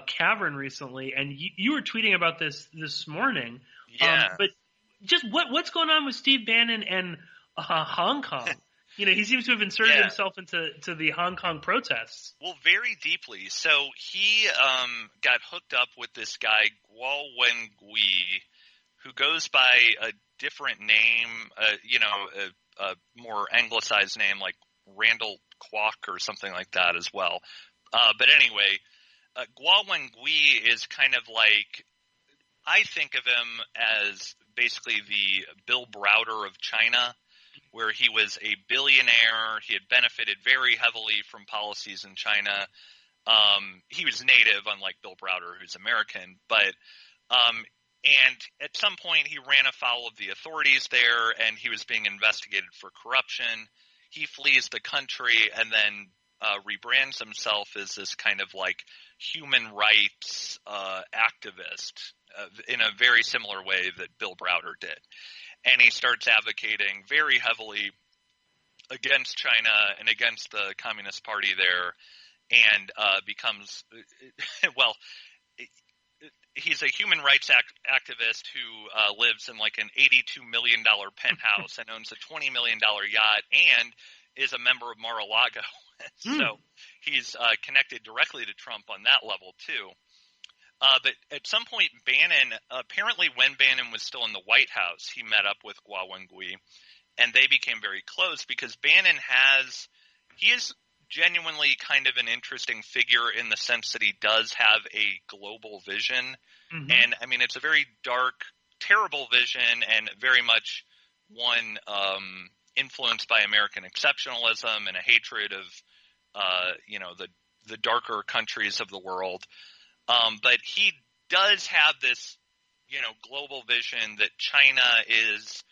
cavern recently, and you were tweeting about this morning. Yeah. But just what's going on with Steve Bannon and Hong Kong? He seems to have inserted himself into the Hong Kong protests. Well, very deeply. So he got hooked up with this guy, Guo Wengui, who goes by a different name, a more anglicized name like Randall Kwok or something like that as well. But anyway, Guo Wengui is kind of like, I think of him as basically the Bill Browder of China, where he was a billionaire. He had benefited very heavily from policies in China. He was native, unlike Bill Browder, who's American. But and at some point, he ran afoul of the authorities there, and he was being investigated for corruption. He flees the country and then rebrands himself as this kind of like human rights activist in a very similar way that Bill Browder did. And he starts advocating very heavily against China and against the Communist Party there, and becomes he's a human rights activist who lives in like an $82 million penthouse and owns a $20 million yacht and is a member of Mar-a-Lago. So he's connected directly to Trump on that level too. But at some point, Bannon, apparently when Bannon was still in the White House, he met up with Guo Wengui, and they became very close because Bannon he is genuinely kind of an interesting figure in the sense that he does have a global vision. Mm-hmm. And I mean, it's a very dark, terrible vision and very much one influenced by American exceptionalism and a hatred of, the darker countries of the world. But he does have this, global vision that China is,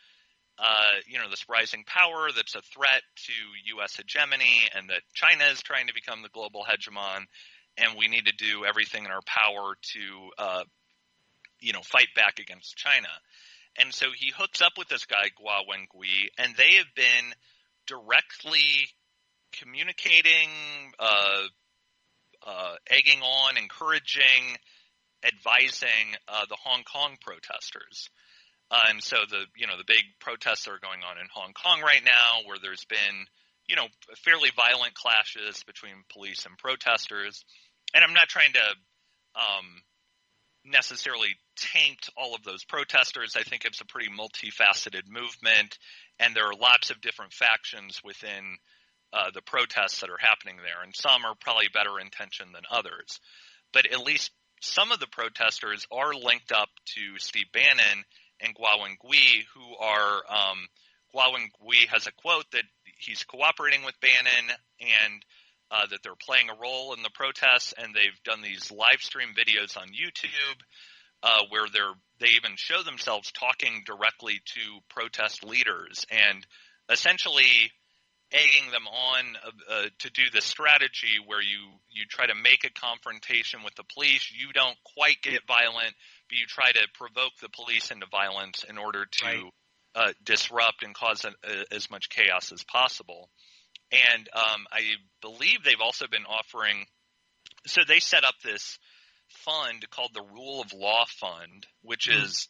this rising power that's a threat to U.S. hegemony, and that China is trying to become the global hegemon, and we need to do everything in our power to, fight back against China. And so he hooks up with this guy, Guo Wengui, and they have been directly communicating, egging on, encouraging advising the Hong Kong protesters. And so the big protests that are going on in Hong Kong right now, where there's been, fairly violent clashes between police and protesters. And I'm not trying to necessarily taint all of those protesters. I think it's a pretty multifaceted movement, and there are lots of different factions within the protests that are happening there, and some are probably better intentioned than others. But at least some of the protesters are linked up to Steve Bannon and Guowon Gui, who are Guowon Gui has a quote that he's cooperating with Bannon and that they're playing a role in the protests, and they've done these live stream videos on YouTube where they even show themselves talking directly to protest leaders and essentially egging them on to do this strategy where you try to make a confrontation with the police. You don't quite get violent, but you try to provoke the police into violence in order to disrupt and cause as much chaos as possible. And I believe they've also been offering – so they set up this fund called the Rule of Law Fund, which is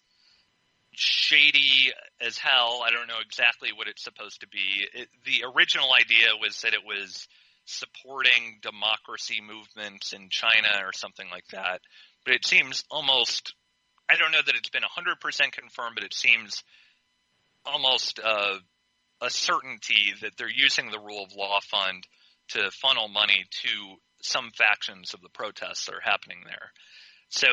shady as hell. I don't know exactly what it's supposed to be. The original idea was that it was supporting democracy movements in China or something like that. But it seems almost – I don't know that it's been 100% confirmed, but it seems almost a certainty that they're using the Rule of Law Fund to funnel money to some factions of the protests that are happening there. So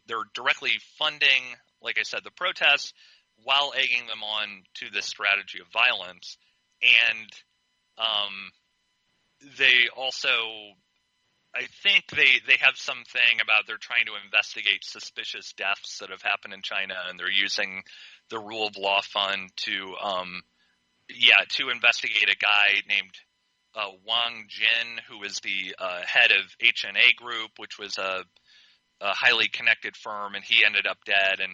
they're directly funding, like I said, the protests while egging them on to this strategy of violence. And they also, I think they have something about they're trying to investigate suspicious deaths that have happened in China, and they're using the Rule of Law Fund to investigate a guy named Wang Jin, who is the head of HNA Group, which was a highly connected firm, and he ended up dead. And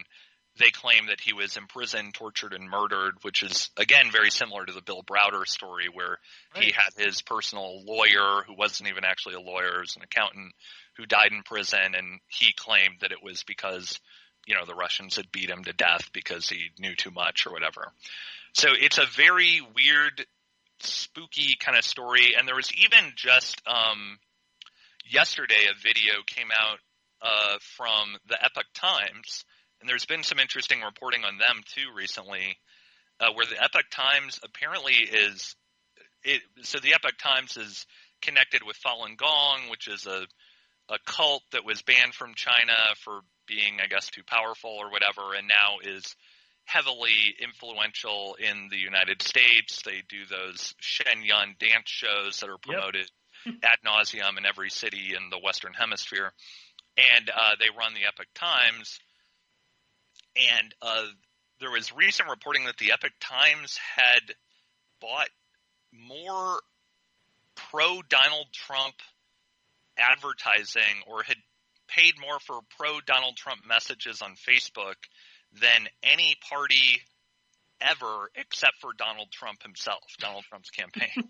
they claim that he was imprisoned, tortured, and murdered, which is, again, very similar to the Bill Browder story, where he had his personal lawyer, who wasn't even actually a lawyer, was an accountant, who died in prison, and he claimed that it was because, the Russians had beat him to death because he knew too much or whatever. So it's a very weird, spooky kind of story. And there was even just yesterday a video came out from the Epoch Times, and there's been some interesting reporting on them too recently, where the Epoch Times apparently is – so the Epoch Times is connected with Falun Gong, which is a cult that was banned from China for being, I guess, too powerful or whatever, and now is – heavily influential in the United States. They do those Shenyang dance shows that are promoted ad nauseum in every city in the Western Hemisphere. And they run the Epoch Times. And there was recent reporting that the Epoch Times had bought more pro-Donald Trump advertising or had paid more for pro-Donald Trump messages on Facebook than any party ever except for Donald Trump himself, Donald Trump's campaign.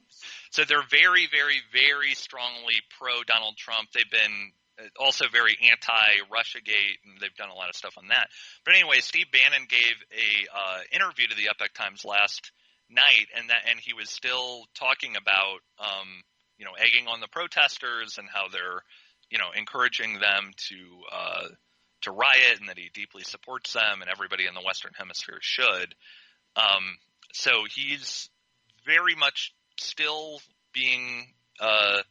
So they're very, very, very strongly pro-Donald Trump. They've been also very anti-Russiagate, and they've done a lot of stuff on that. But anyway, Steve Bannon gave a interview to the Epoch Times last night, and he was still talking about egging on the protesters and how they're encouraging them to riot, and that he deeply supports them, and everybody in the Western Hemisphere should. So he's very much still being a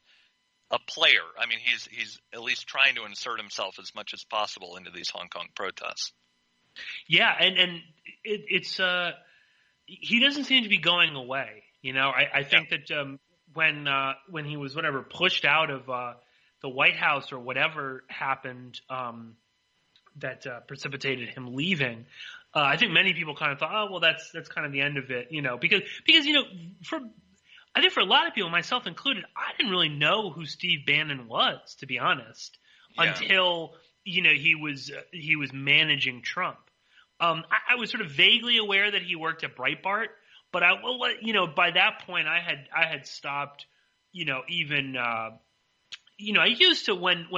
player. I mean, he's at least trying to insert himself as much as possible into these Hong Kong protests. Yeah, and it's he doesn't seem to be going away. I think that when he was pushed out of the White House or whatever happened. That precipitated him leaving. I think many people kind of thought, oh, well, that's kind of the end of it, because I think for a lot of people, myself included, I didn't really know who Steve Bannon was, to be honest, until he was managing Trump. I was sort of vaguely aware that he worked at Breitbart, but by that point I had stopped, even I used to when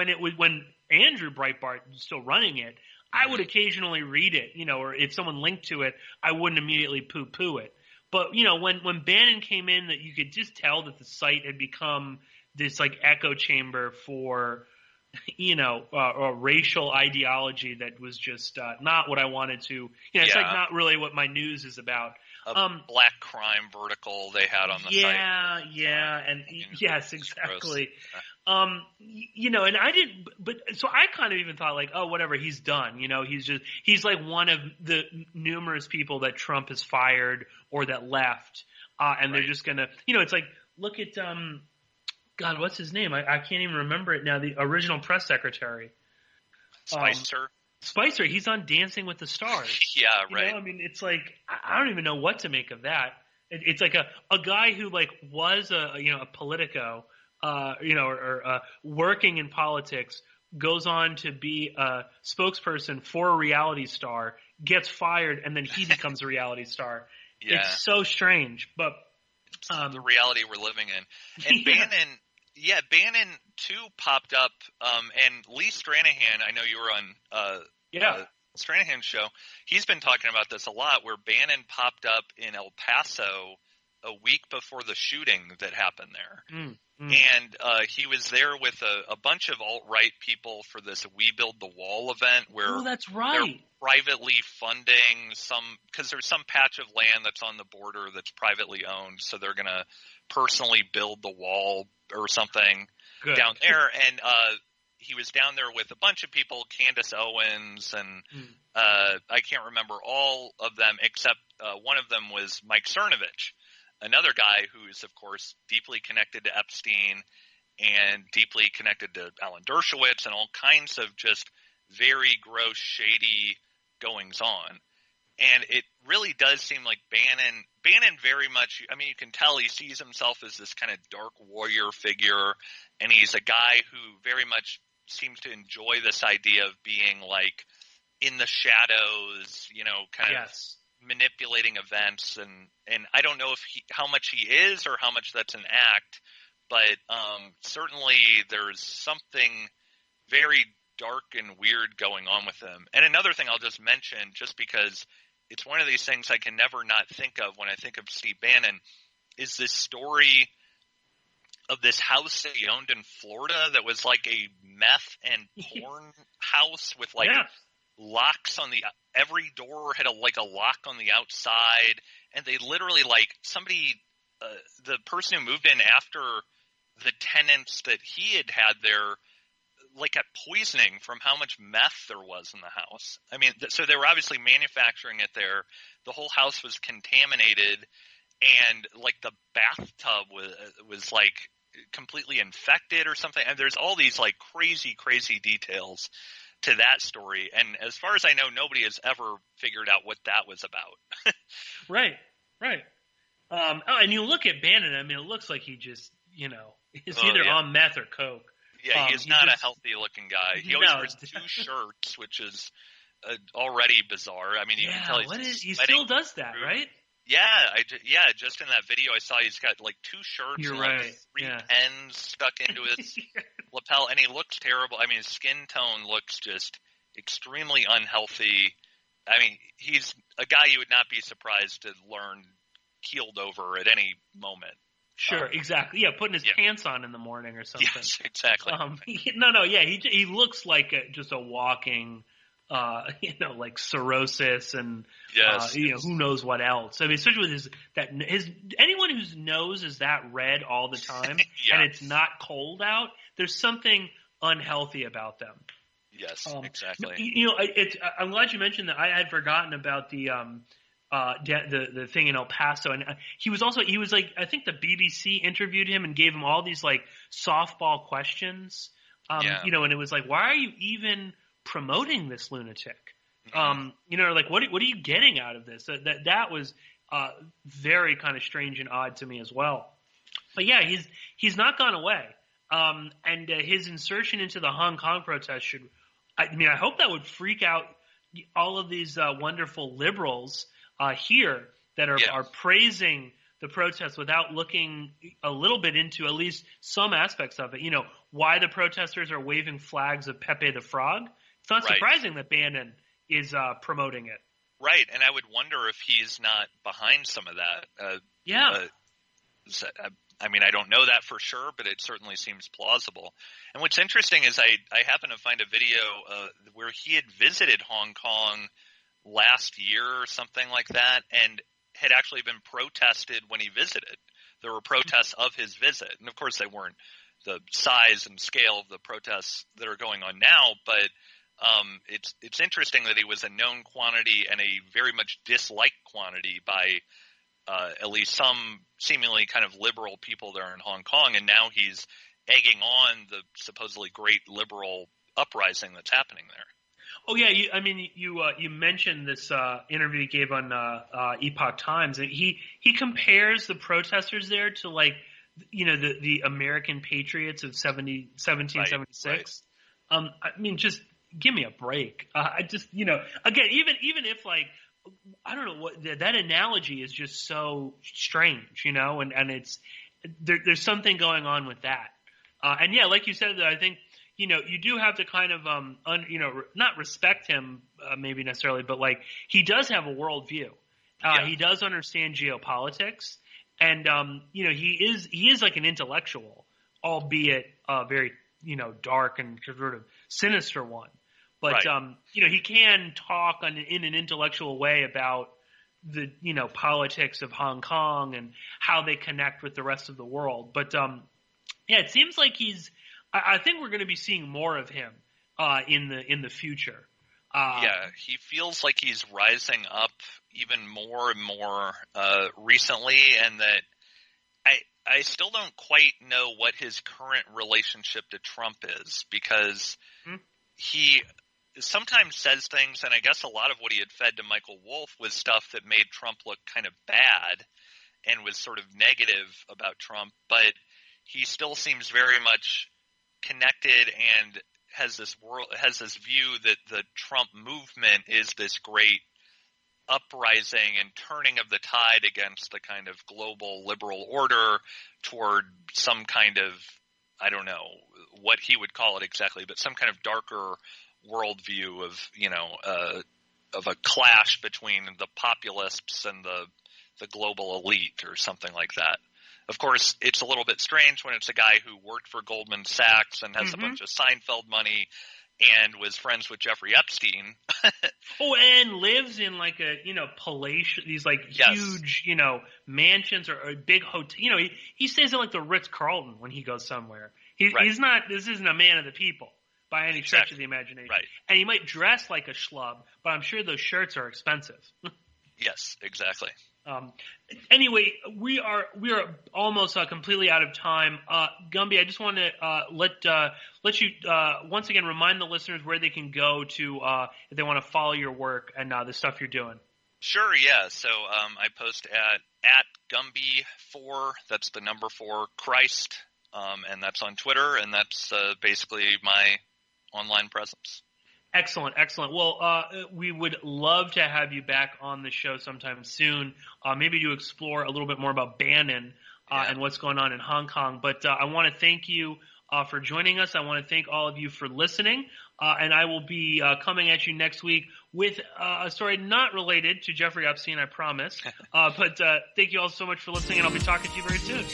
Andrew Breitbart still running it, I would occasionally read it, or if someone linked to it, I wouldn't immediately poo-poo it. But, when Bannon came in, that you could just tell that the site had become this like echo chamber for, a racial ideology that was just not what I wanted to. It's like not really what my news is about. Black crime vertical they had on the site. Yes, exactly. And I didn't, but so I kind of even thought like, oh, whatever, he's done. He's like one of the numerous people that Trump has fired or that left, and they're just gonna, it's like, look at God, what's his name? I can't even remember it now. The original press secretary, Spicer. He's on Dancing with the Stars. Yeah, right. It's like I don't even know what to make of that. It's like a guy who like was a Politico, or working in politics, goes on to be a spokesperson for a reality star, gets fired, and then he becomes a reality star. Yeah. It's so strange, but the reality we're living in. And Bannon too popped up, and Lee Stranahan, I know you were on Stranahan's show. He's been talking about this a lot, where Bannon popped up in El Paso a week before the shooting that happened there. And he was there with a bunch of alt-right people for this We Build the Wall event, where that's right. They're privately funding because there's some patch of land that's on the border that's privately owned, so they're going to personally build the wall or something down there. And he was down there with a bunch of people, Candace Owens, and I can't remember all of them, except one of them was Mike Cernovich, another guy who's, of course, deeply connected to Epstein and deeply connected to Alan Dershowitz and all kinds of just very gross, shady goings-on. And it really does seem like Bannon very much – you can tell he sees himself as this kind of dark warrior figure, and he's a guy who very much seems to enjoy this idea of being like in the shadows, kind of – manipulating events, and I don't know how much he is or how much that's an act, but certainly there's something very dark and weird going on with him. And another thing I'll just mention, just because it's one of these things I can never not think of when I think of Steve Bannon, is this story of this house that he owned in Florida that was like a meth and porn house with locks on every door had a lock on the outside, and they literally somebody, the person who moved in after the tenants that he had there, got poisoning from how much meth there was in the house. So they were obviously manufacturing it there. The whole house was contaminated, and the bathtub was completely infected or something. And there's all these crazy details to that story, and as far as I know, nobody has ever figured out what that was about. Right. And you look at Bannon, it looks like he just, is either on meth or coke. Yeah, he's not a healthy-looking guy. He always wears 2 shirts, which is already bizarre. You can tell he still does that, right? Yeah, just in that video I saw, he's got 2 shirts You're and right. 3 pens stuck into his lapel, and he looks terrible. His skin tone looks just extremely unhealthy. He's a guy you would not be surprised to learn keeled over at any moment. Sure, exactly. Yeah, putting his pants on in the morning or something. Yes, exactly. He looks like just a walking cirrhosis and who knows what else. Especially with anyone whose nose is that red all the time and it's not cold out, there's something unhealthy about them. Yes, exactly. I'm glad you mentioned that. I had forgotten about the thing in El Paso, and he was I think the BBC interviewed him and gave him all these softball questions. And it was why are you even promoting this lunatic? What are you getting out of this? That was very kind of strange and odd to me as well. But yeah, he's not gone away. And his insertion into the Hong Kong protest I hope that would freak out all of these wonderful liberals here that are praising the protests without looking a little bit into at least some aspects of it. You know, why the protesters are waving flags of Pepe the Frog. It's not surprising that Bannon is promoting it. Right, and I would wonder if he's not behind some of that. I mean, I don't know that for sure, but it certainly seems plausible. And what's interesting is I happen to find a video where he had visited Hong Kong last year or something like that, and had actually been protested when he visited. There were protests of his visit, and of course they weren't the size and scale of the protests that are going on now, but it's interesting that he was a known quantity and a very much disliked quantity by at least some seemingly kind of liberal people there in Hong Kong, and now he's egging on the supposedly great liberal uprising that's happening there. Oh yeah, you mentioned this interview he gave on Epoch Times, and he compares the protesters there to, like, you know, the American patriots of 1776. Right. I mean, just give me a break. I just, you know, again, even if, like, I don't know what that analogy is just so strange, you know, and it's there's something going on with that. And yeah, like you said, I think, you know, you do have to kind of, not respect him maybe necessarily, but, like, he does have a worldview. He does understand geopolitics, and you know, he is like an intellectual, albeit very, you know, dark and sort of sinister one. But you know, he can talk in an intellectual way about the, you know, politics of Hong Kong and how they connect with the rest of the world. But yeah, it seems like I think we're going to be seeing more of him in the future. Yeah, he feels like he's rising up even more and more recently, and that I still don't quite know what his current relationship to Trump is, because he sometimes says things, and I guess a lot of what he had fed to Michael Wolff was stuff that made Trump look kind of bad and was sort of negative about Trump, but he still seems very much connected and has this view that the Trump movement is this great uprising and turning of the tide against the kind of global liberal order toward some kind of, I don't know what he would call it exactly, but some kind of darker worldview of, you know, of a clash between the populists and the global elite or something like that. Of course, it's a little bit strange when it's a guy who worked for Goldman Sachs and has a bunch of Seinfeld money and was friends with Jeffrey Epstein. Oh, and lives in, like, a, you know, palatial, these, like, huge, you know, mansions or a big hotel. You know, he stays at, like, the Ritz-Carlton when he goes somewhere. He's not, this isn't a man of the people by any stretch of the imagination. Right. And he might dress like a schlub, but I'm sure those shirts are expensive. Yes, exactly. Anyway, we are almost completely out of time. Gumby, I just want to let you once again remind the listeners where they can go to if they want to follow your work and the stuff you're doing. Sure, yeah. So I post at Gumby4, that's the number 4 Christ, and that's on Twitter, and that's basically my online presence. Excellent, excellent. Well, we would love to have you back on the show sometime soon, maybe to explore a little bit more about Bannon and what's going on in Hong Kong. But I want to thank you for joining us. I want to thank all of you for listening. And I will be coming at you next week with a story not related to Jeffrey Epstein, I promise. But thank you all so much for listening, and I'll be talking to you very soon.